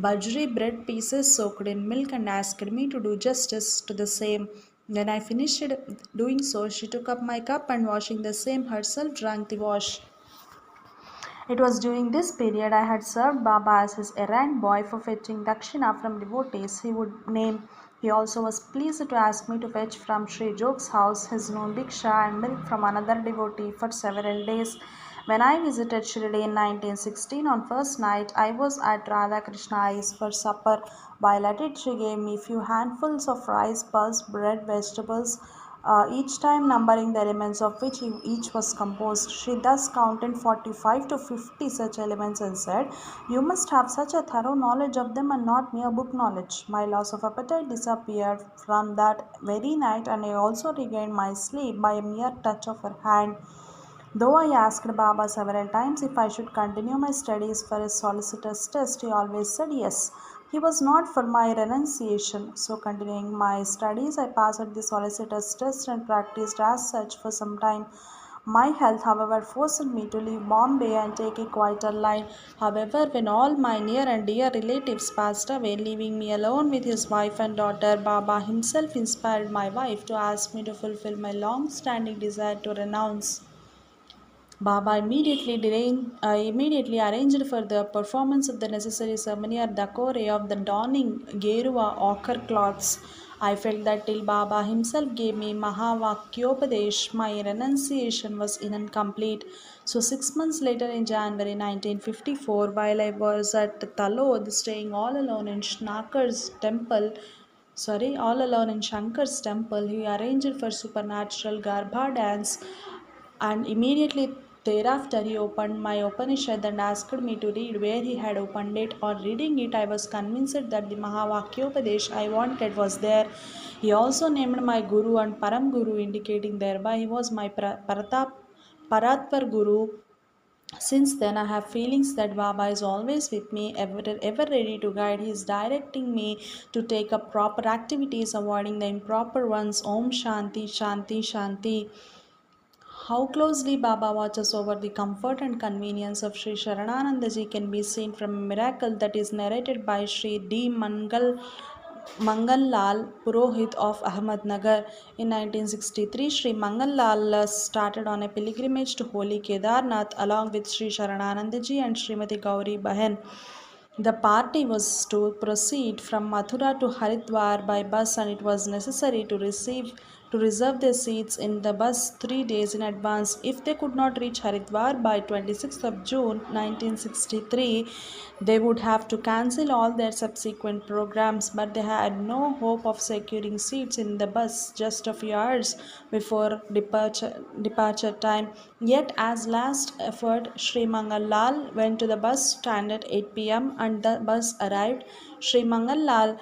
bajri bread pieces soaked in milk and asked me to do justice to the same. When I finished doing so, she took up my cup and washing the same herself drank the wash. It was during this period I had served Baba as his errand boy for fetching dakshina from devotees he would name. He also was pleased to ask me to fetch from Sri Jog's house his noon bhiksha and milk from another devotee for several days. When I visited Shirdi in 1916 on first night, I was at Radha Krishna I's for supper. While at it, she gave me few handfuls of rice, pulse, bread, vegetables, each time numbering the elements of which each was composed. She thus counted 45 to 50 such elements and said, "You must have such a thorough knowledge of them and not mere book knowledge." My loss of appetite disappeared from that very night, and I also regained my sleep by a mere touch of her hand. Though I asked Baba several times if I should continue my studies for his solicitor's test, he always said yes. He was not for my renunciation. So, continuing my studies, I passed the solicitor's test and practiced as such for some time. My health, however, forced me to leave Bombay and take a quieter line. However, when all my near and dear relatives passed away, leaving me alone with his wife and daughter, Baba himself inspired my wife to ask me to fulfill my long standing desire to renounce. Baba immediately arranged for the performance of the necessary ceremony at the core of the donning Gerua ochre cloths. I felt that till Baba himself gave me Mahavakyopadesh, my renunciation was incomplete. So, 6 months later, in January 1954, while I was at Talod staying all alone in all alone in Shankar's temple, he arranged for supernatural Garbha dance, and immediately thereafter he opened my Upanishad and asked me to read where he had opened it. On reading it, I was convinced that the Mahavakyopadesh I wanted was there. He also named my Guru and Param Guru, indicating thereby he was my Paratpar Guru. Since then, I have feelings that Baba is always with me, ever ready to guide. He is directing me to take up proper activities, avoiding the improper ones. Om Shanti, Shanti, Shanti. How closely Baba watches over the comfort and convenience of Sri Sharananandaji can be seen from a miracle that is narrated by Sri D. Mangal Lal Purohit of Ahmednagar. In 1963, Sri Mangal Lal started on a pilgrimage to Holy Kedarnath along with Sri Sharananandaji and Srimati Gauri Bahen. The party was to proceed from Mathura to Haridwar by bus, and it was necessary to reserve their seats in the bus 3 days in advance. If they could not reach Haridwar by 26th of June 1963, they would have to cancel all their subsequent programs, but they had no hope of securing seats in the bus just a few hours before departure time. Yet, as last effort, Sri Mangal Lal went to the bus stand at 8 p.m. and the bus arrived. Sri Mangal Lal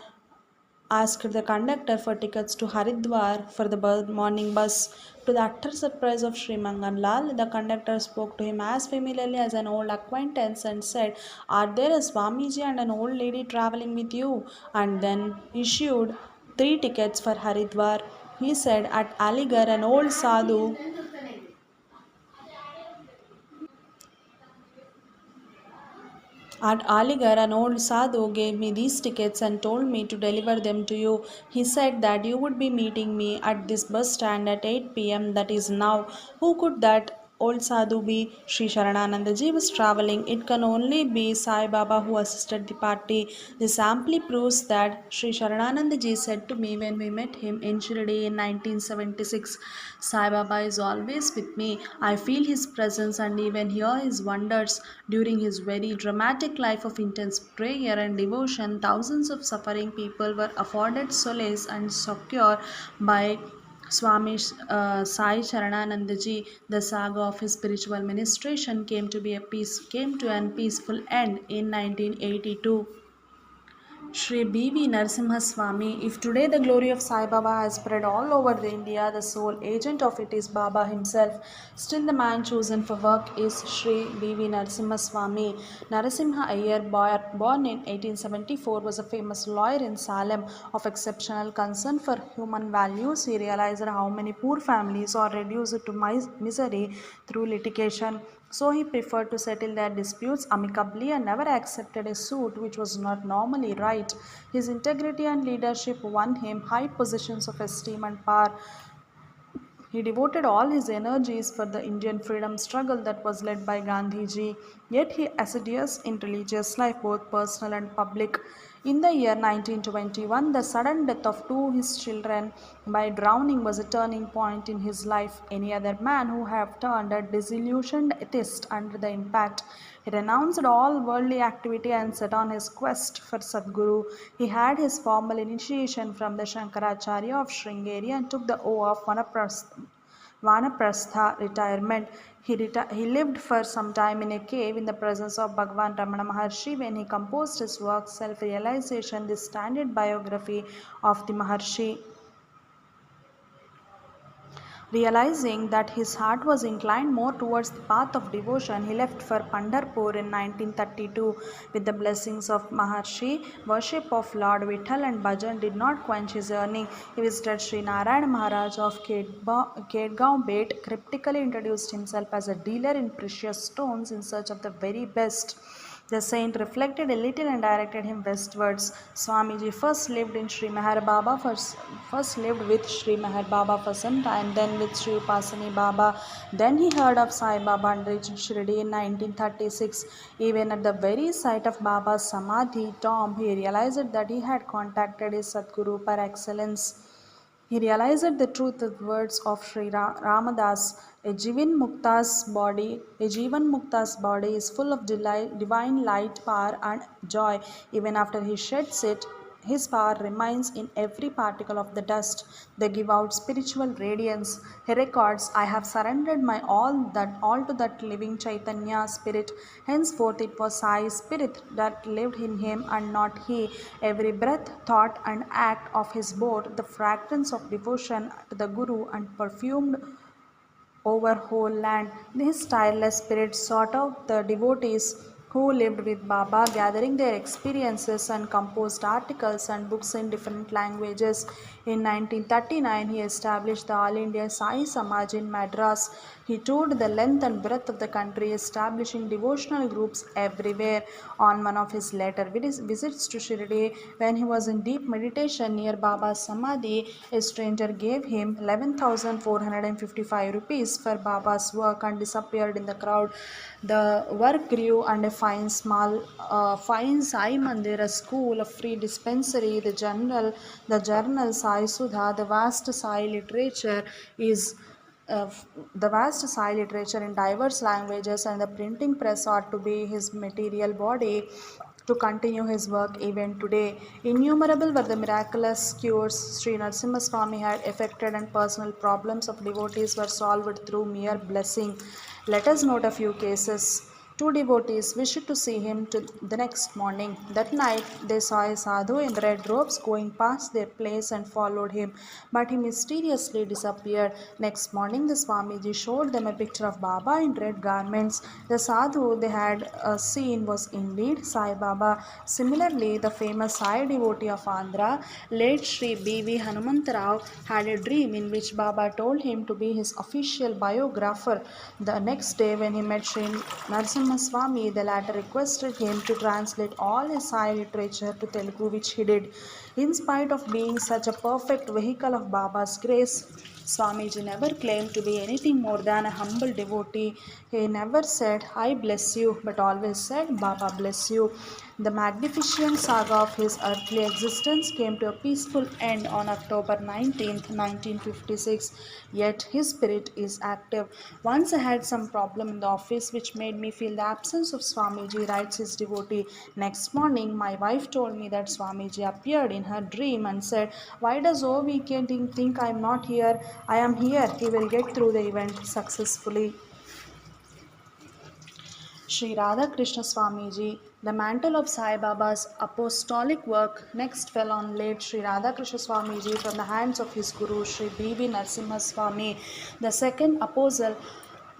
asked the conductor for tickets to Haridwar for the morning bus. To the utter surprise of Sri Mangan Lal, the conductor spoke to him as familiarly as an old acquaintance and said, "Are there a Swamiji and an old lady traveling with you?" And then issued 3 tickets for Haridwar. He said, "At Aligarh, an old sadhu At Aligarh, an old sadhu gave me these tickets and told me to deliver them to you. He said that you would be meeting me at this bus stand at 8 p.m. That is now. Who could that old sadhu be? Sri Sharananandaji was traveling. It can only be Sai Baba who assisted the party. This amply proves that Sri Sharananandaji said to me when we met him in Shirdi in 1976, Sai Baba is always with me. I feel his presence and even hear his wonders. During his very dramatic life of intense prayer and devotion, thousands of suffering people were afforded solace and succor by Swami Sai Charananandaji. The saga of his spiritual ministration came to an peaceful end in 1982. Shri B.V. Narasimha Swami. If today the glory of Sai Baba has spread all over the India, the sole agent of it is Baba himself. Still, the man chosen for work is Shri B.V. Narasimha Swami. Narasimha Iyer, born in 1874, was a famous lawyer in Salem. Of exceptional concern for human values, he realized how many poor families are reduced to misery through litigation. So he preferred to settle their disputes amicably and never accepted a suit which was not normally right. His integrity and leadership won him high positions of esteem and power. He devoted all his energies for the Indian freedom struggle that was led by Gandhiji, yet he assiduous in religious life, both personal and public. In the year 1921, the sudden death of two of his children by drowning was a turning point in his life. Any other man who have turned a disillusioned atheist under the impact. He renounced all worldly activity and set on his quest for Sadguru. He had his formal initiation from the Shankaracharya of Sringeri and took the oath of Vanaprastha retirement. He lived for some time in a cave in the presence of Bhagavan Ramana Maharshi when he composed his work Self Realization, the standard biography of the Maharshi. Realizing that his heart was inclined more towards the path of devotion, he left for Pandharpur in 1932 with the blessings of Maharshi. Worship of Lord Vitthal and Bhajan did not quench his yearning. He visited Sri Narayan Maharaj of Kedgaon Bet, cryptically introduced himself as a dealer in precious stones in search of the very best. The saint reflected a little and directed him westwards. Swamiji first lived with Sri Meher Baba for some time, then with Sri Upasani Baba. Then he heard of Sai Baba and reached Shirdi in 1936. Even at the very sight of Baba's Samadhi tomb, he realized that he had contacted his Sadguru par excellence. He realized the truth of the words of Sri Ramadas. A Jivan Mukta's body is full of divine light, power, and joy. Even after he sheds it, his power remains in every particle of the dust. They give out spiritual radiance. He records, I have surrendered my all to that living Chaitanya spirit. Henceforth it was Sai's spirit that lived in him and not he. Every breath, thought, and act of his bore the fragrance of devotion to the Guru and perfumed over whole land. His tireless spirit sought out the devotees who lived with Baba, gathering their experiences and composed articles and books in different languages. In 1939, he established the All India Sai Samaj in Madras. He toured the length and breadth of the country, establishing devotional groups everywhere. On one of his later visits to Shirdi, when he was in deep meditation near Baba's Samadhi, a stranger gave him 11,455 rupees for Baba's work and disappeared in the crowd. The work grew and a fine Sai Mandir, a school, a free dispensary, the journal Sai Sudha, is uh, the vast Sai literature in diverse languages and the printing press ought to be his material body to continue his work even today. Innumerable were the miraculous cures Sri Narasimha Swami had effected and personal problems of devotees were solved through mere blessing. Let us note a few cases. Two devotees wished to see him the next morning. That night they saw a sadhu in red robes going past their place and followed him, but he mysteriously disappeared. Next morning the Swamiji showed them a picture of Baba in red garments. The sadhu they had seen was indeed Sai Baba. Similarly, the famous Sai devotee of Andhra, late Sri B.V. Hanumantarao, had a dream in which Baba told him to be his official biographer. The next day, when he met Sri Narasimha Swami, the latter requested him to translate all his Sai literature to Telugu, which he did. In spite of being such a perfect vehicle of Baba's grace, Swamiji never claimed to be anything more than a humble devotee. He never said, I bless you, but always said, Baba bless you. The magnificent saga of his earthly existence came to a peaceful end on October 19th, 1956, yet his spirit is active. Once I had some problem in the office which made me feel the absence of Swamiji, writes his devotee. Next morning, my wife told me that Swamiji appeared in her dream and said, why does OVK think I am not here? I am here. He will get through the event successfully. Sri Radha Krishna Swamiji, the mantle of Sai Baba's apostolic work next fell on late Sri Radha Krishna Swamiji from the hands of his guru Sri B.V. Narasimha Swami. The second apostle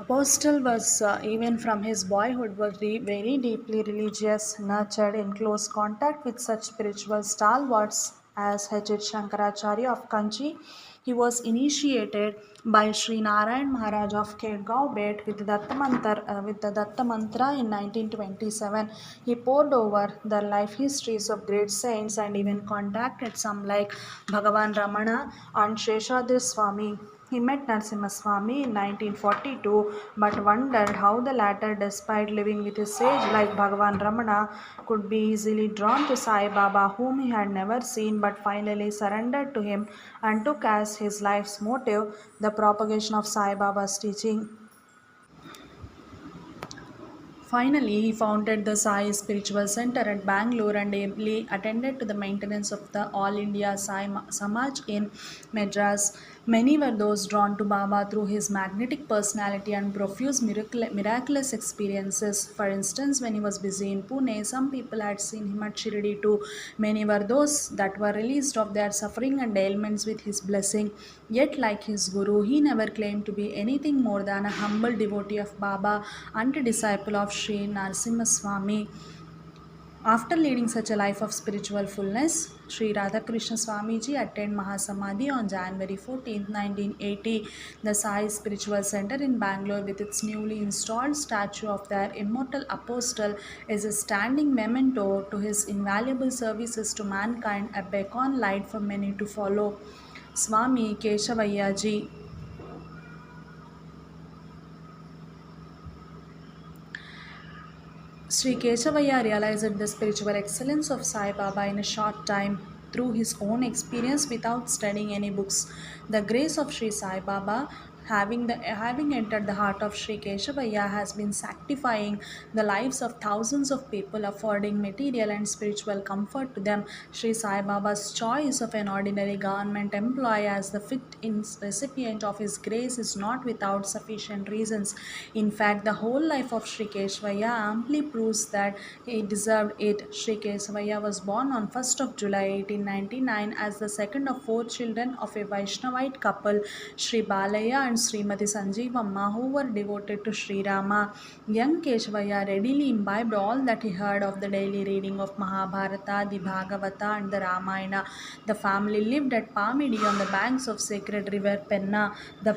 was even from his boyhood was very deeply religious, nurtured in close contact with such spiritual stalwarts as H.H. Shankaracharya of Kanchi. He was initiated by Sri Narayan Maharaj of Kedgaon Bet with the Datta Mantra in 1927. He pored over the life histories of great saints and even contacted some like Bhagavan Ramana and Sheshadri Swami. He met Narasimha Swami in 1942 but wondered how the latter, despite living with a sage like Bhagavan Ramana, could be easily drawn to Sai Baba, whom he had never seen, but finally surrendered to him and took as his life's motive the propagation of Sai Baba's teaching. Finally, he founded the Sai Spiritual Center at Bangalore and ably attended to the maintenance of the All India Sai Samaj in Madras. Many were those drawn to Baba through his magnetic personality and profuse miraculous experiences. For instance, when he was busy in Pune, some people had seen him at Shirdi too. Many were those that were released of their suffering and ailments with his blessing. Yet, like his guru, he never claimed to be anything more than a humble devotee of Baba and a disciple of Sri Narasimha Swami. After leading such a life of spiritual fullness, Sri Radhakrishna Swamiji attained Mahasamadhi on January 14, 1980. The Sai Spiritual Center in Bangalore, with its newly installed statue of their immortal apostle, is a standing memento to his invaluable services to mankind, a beacon light for many to follow. Swami Keshavaya Ji. Sri Keshavaya realized the spiritual excellence of Sai Baba in a short time through his own experience without studying any books. The grace of Sri Sai Baba, having entered the heart of Sri Keshavaya, has been sanctifying the lives of thousands of people, affording material and spiritual comfort to them. Sri Sai Baba's choice of an ordinary government employee as the recipient of his grace is not without sufficient reasons. In fact, the whole life of Sri Keshavaya amply proves that he deserved it. Sri Keshavaya was born on 1st of July 1899 as the second of four children of a Vaishnavite couple, Sri Balaya and Srimati Sanjeevamma, who were devoted to Sri Rama. Young Keshavaya readily imbibed all that he heard of the daily reading of Mahabharata, the Bhagavata, and the Ramayana. The family lived at Pamidi on the banks of sacred river Penna. The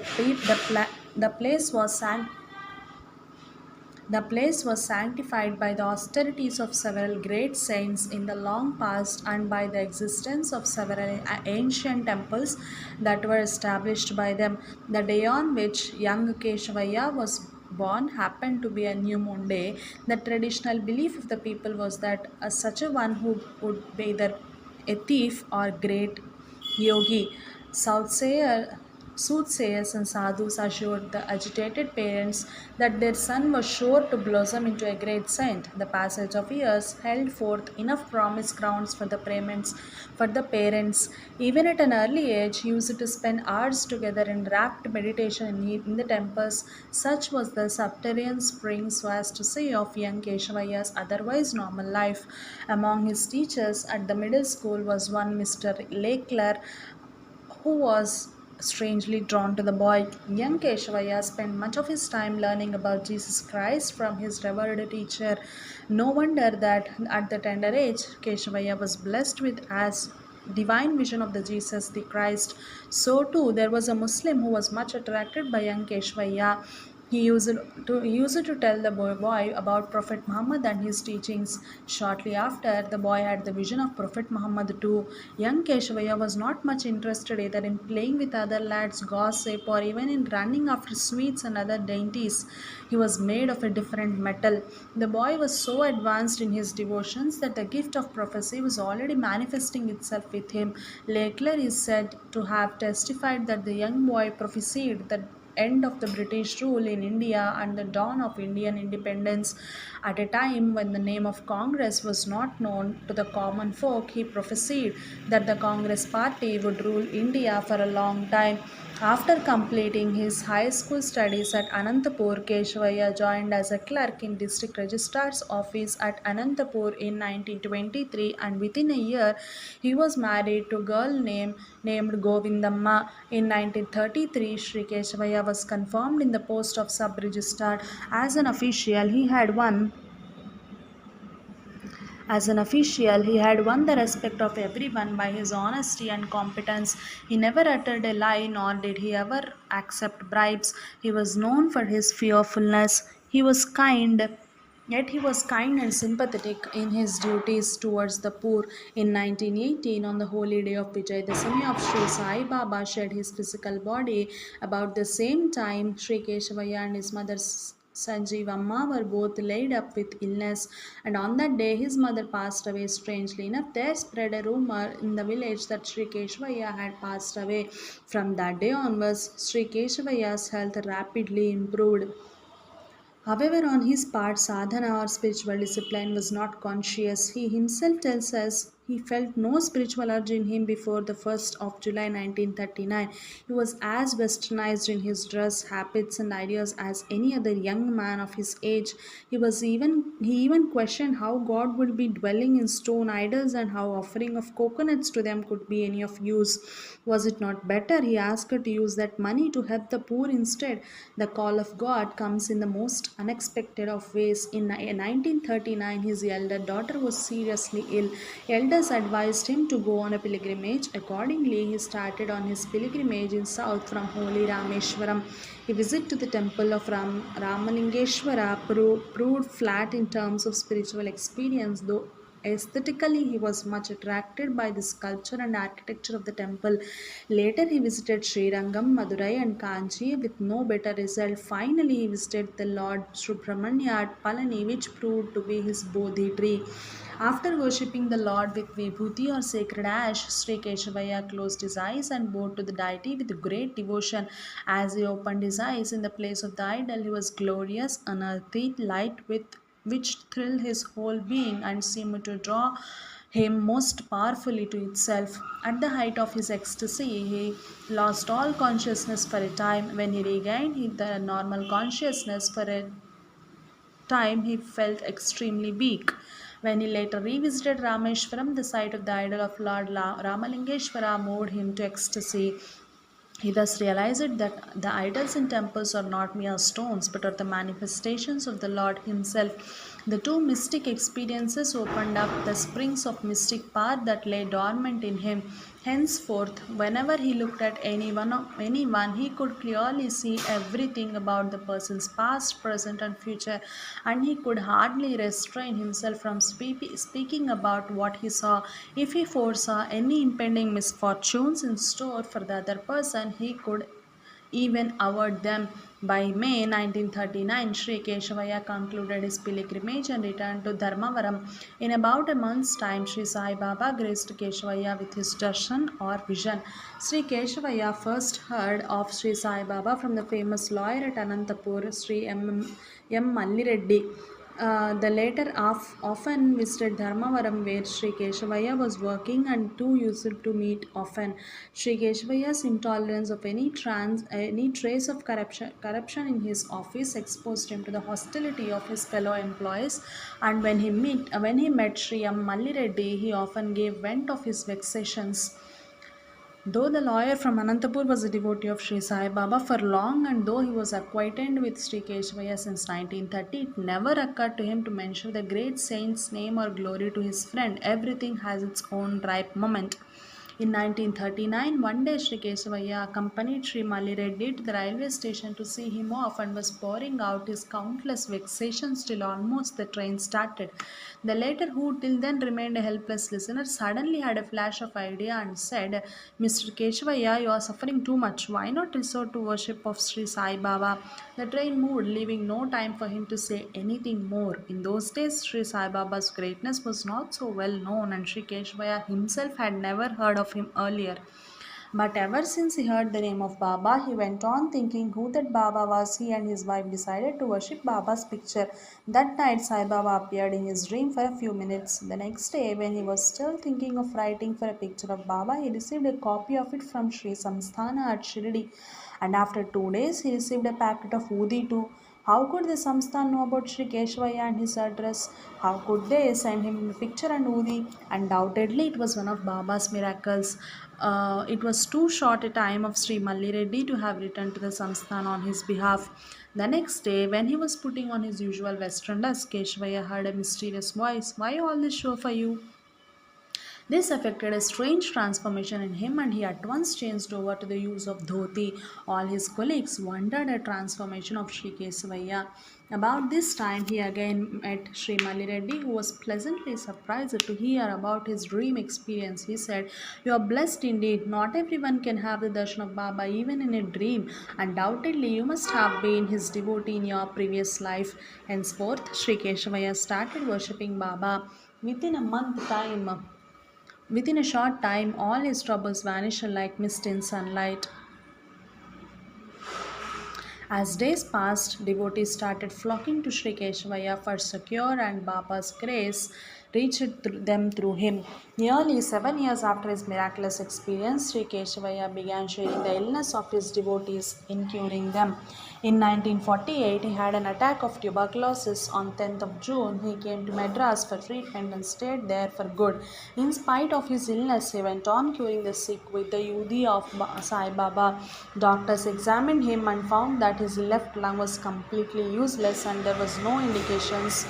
place was sanctified by the austerities of several great saints in the long past and by the existence of several ancient temples that were established by them. The day on which young Keshavaya was born happened to be a new moon day. The traditional belief of the people was that such a one who would be either a thief or great yogi. Soothsayer, Soothsayers and sadhus assured the agitated parents that their son was sure to blossom into a great saint. The passage of years held forth enough promise grounds for the parents. Even at an early age, he used to spend hours together in rapt meditation in the temples. Such was the subterranean spring, so as to say, of young Keshavaya's otherwise normal life. Among his teachers at the middle school was one Mr. Lakeler, who was strangely drawn to the boy. Young Keshavaya spent much of his time learning about Jesus Christ from his revered teacher. No wonder that at the tender age, Keshavaya was blessed with as divine vision of the Jesus the Christ. So too, there was a Muslim who was much attracted by young Keshavaya. He used to tell the boy about Prophet Muhammad and his teachings. Shortly after, the boy had the vision of Prophet Muhammad too. Young Keshavaya was not much interested either in playing with other lads, gossip, or even in running after sweets and other dainties. He was made of a different metal. The boy was so advanced in his devotions that the gift of prophecy was already manifesting itself with him. Lakeler is said to have testified that the young boy prophesied that end of the British rule in India and the dawn of Indian independence. At a time when the name of Congress was not known to the common folk, he prophesied that the Congress party would rule India for a long time. After completing his high school studies at Anantapur, Keshavaya joined as a clerk in district registrar's office at Anantapur in 1923, and within a year he was married to a girl named Govindamma. In 1933, Sri Keshavaya was confirmed in the post of sub-registrar. As an official, he had won the respect of everyone by his honesty and competence. He never uttered a lie, nor did he ever accept bribes. He was known for his fearfulness. Yet he was kind and sympathetic in his duties towards the poor. In 1918, on the holy day of Vijayadashami of Sri Sai Baba shed his physical body. About the same time, Sri Keshavaya and his mother Sanjeevamma were both laid up with illness, and on that day his mother passed away. Strangely enough, there spread a rumor in the village that Sri Keshavaya had passed away. From that day onwards, Sri Keshavaya's health rapidly improved. However, on his part, sadhana or spiritual discipline was not conscious. He himself tells us he felt no spiritual urge in him before the 1st of July 1939. He was as westernized in his dress, habits, and ideas as any other young man of his age. He even questioned how God would be dwelling in stone idols and how offering of coconuts to them could be any of use. Was it not better, he asked her, to use that money to help the poor instead? The call of God comes in the most unexpected of ways. In 1939, his elder daughter was seriously ill. Elders advised him to go on a pilgrimage. Accordingly, he started on his pilgrimage in south from holy Rameshwaram. A visit to the temple of Ramalingeshwara proved flat in terms of spiritual experience, though aesthetically, he was much attracted by the sculpture and architecture of the temple. Later, he visited Srirangam, Madurai, and Kanchi with no better result. Finally, he visited the Lord Subramanya at Palani, which proved to be his Bodhi tree. After worshipping the Lord with vibhuti or sacred ash, Sri Keshavaya closed his eyes and bowed to the deity with great devotion. As he opened his eyes in the place of the idol, he was glorious, unearthly light with which thrilled his whole being and seemed to draw him most powerfully to itself. At the height of his ecstasy, he lost all consciousness for a time. When he regained the normal consciousness for a time, he felt extremely weak. When he later revisited Rameshwaram, the site of the idol of Lord Ramalingeshwara moved him to ecstasy. He thus realized that the idols in temples are not mere stones but are the manifestations of the Lord Himself. The two mystic experiences opened up the springs of mystic power that lay dormant in him. Henceforth, whenever he looked at anyone, he could clearly see everything about the person's past, present, and future, and he could hardly restrain himself from speaking about what he saw. If he foresaw any impending misfortunes in store for the other person, he could even avoid them. By May 1939, Sri Keshavaya concluded his pilgrimage and returned to Dharmavaram. In about a month's time, Sri Sai Baba graced Keshavaya with his darshan or vision. Sri Keshavaya first heard of Sri Sai Baba from the famous lawyer at Anantapur, Sri M. Mallireddy. The latter often visited Dharmavaram where Sri Keshavaya was working, and two used to meet often. Sri Keshavaya's intolerance of any trace of corruption in his office exposed him to the hostility of his fellow employees, and when he met Sri M. Mallireddy, he often gave vent of his vexations. Though the lawyer from Anantapur was a devotee of Sri Sai Baba for long, and though he was acquainted with Sri Keshavaya since 1930, it never occurred to him to mention the great saint's name or glory to his friend. Everything has its own ripe moment. In 1939, one day Sri Keshavaya accompanied Sri Mali Reddy to the railway station to see him off and was pouring out his countless vexations till almost the train started. The latter, who till then remained a helpless listener, suddenly had a flash of idea and said, Mr. Keshavaya, you are suffering too much. Why not resort to worship of Sri Sai Baba? The train moved, leaving no time for him to say anything more. In those days, Sri Sai Baba's greatness was not so well known, and Sri Keshavaya himself had never heard of him earlier. But ever since he heard the name of Baba, he went on thinking who that Baba was. He and his wife decided to worship Baba's picture. That night, Sai Baba appeared in his dream for a few minutes. The next day, when he was still thinking of writing for a picture of Baba, he received a copy of it from Sri Samsthana at Shirdi. And after 2 days, he received a packet of Udi too. How could the Samsthan know about Sri Keshavaya and his address? How could they send him a picture and Udi? Undoubtedly, it was one of Baba's miracles. It was too short a time of Sri Malli Reddy to have returned to the Samsthan on his behalf. The next day, when he was putting on his usual western dress, Keshavaya heard a mysterious voice. Why all this show for you? This effected a strange transformation in him, and he at once changed over to the use of dhoti. All his colleagues wondered at transformation of Sri Kesavaya. About this time, he again met Sri Mali Reddy, who was pleasantly surprised to hear about his dream experience. He said, You are blessed indeed. Not everyone can have the darshan of Baba even in a dream. Undoubtedly, you must have been his devotee in your previous life. Henceforth, Sri Keshavaya started worshipping Baba. Within a month time, Within a short time, all his troubles vanished like mist in sunlight. As days passed, devotees started flocking to Sri Keshvaya for secure and Baba's grace reached them through him. Nearly 7 years after his miraculous experience, Sri Keshvaya began sharing the illness of his devotees in curing them. In 1948, he had an attack of tuberculosis. On 10th of June, he came to Madras for treatment and stayed there for good. In spite of his illness, he went on curing the sick with the Yudi of Sai Baba. Doctors examined him and found that his left lung was completely useless and there was no indications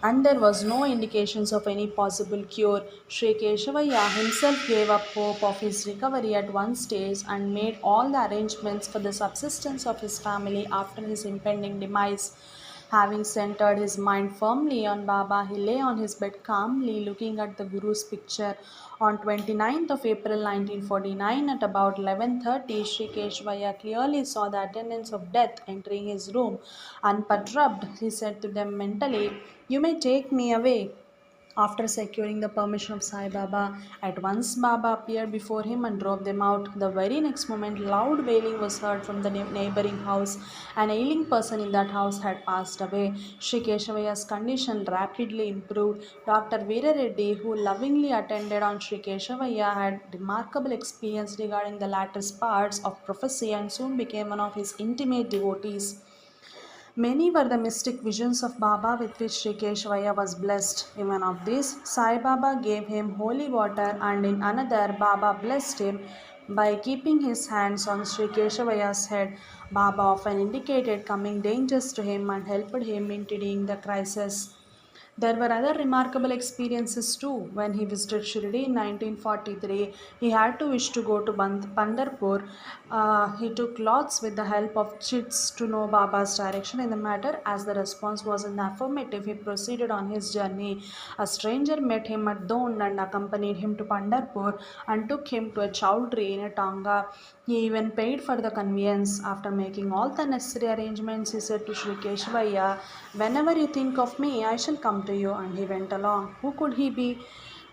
and there was no indications of any possible cure. Sri Keshavaya himself gave up hope of his recovery at one stage and made all the arrangements for the subsistence of his family after his impending demise. Having centered his mind firmly on Baba, he lay on his bed calmly looking at the Guru's picture. On 29th of April 1949 at about 11:30, Sri Keshvaya clearly saw the attendants of death entering his room. Unperturbed, he said to them mentally, "You may take me away." After securing the permission of Sai Baba, at once Baba appeared before him and drove them out. The very next moment, loud wailing was heard from the neighboring house. An ailing person in that house had passed away. Sri Keshavaya's condition rapidly improved. Dr. Veera Reddy, who lovingly attended on Sri Keshavaya, had remarkable experience regarding the latter's parts of prophecy and soon became one of his intimate devotees. Many were the mystic visions of Baba with which Sri Keshvaya was blessed. In one of these, Sai Baba gave him holy water, and in another, Baba blessed him by keeping his hands on Sri Keshavaya's head. Baba often indicated coming dangers to him and helped him in tidying the crisis. There were other remarkable experiences too. When he visited Shirdi in 1943, he had to wish to go to Pandarpur. He took lots with the help of chits to know Baba's direction in the matter. As the response was in the affirmative, he proceeded on his journey. A stranger met him at Dond and accompanied him to Pandarpur and took him to a chowdhury in a Tonga. He even paid for the conveyance. After making all the necessary arrangements, he said to Sri Keshvaya, "Whenever you think of me, I shall come to you." And he went along. Who could he be?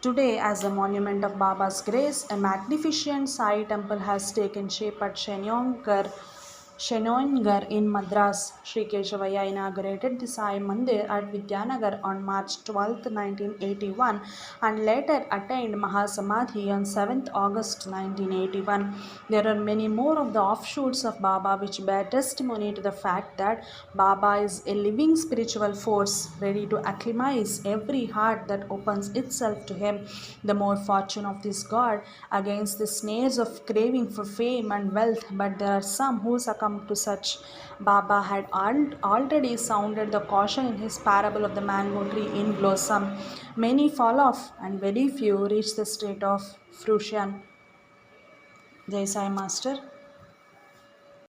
Today, as a monument of Baba's grace, a magnificent Sai temple has taken shape at Shenoyingar in Madras. Sri Keshavaya inaugurated the Sai Mandir at Vidyanagar on March 12, 1981 and later attained Mahasamadhi on 7th August 1981. There are many more of the offshoots of Baba which bear testimony to the fact that Baba is a living spiritual force ready to acclimatize every heart that opens itself to him. The more fortune of this God against the snares of craving for fame and wealth, but there are some who succumb to such. Baba had already sounded the caution in his parable of the mango tree in blossom. Many fall off, and very few reach the state of fruition. Jai Sai Master.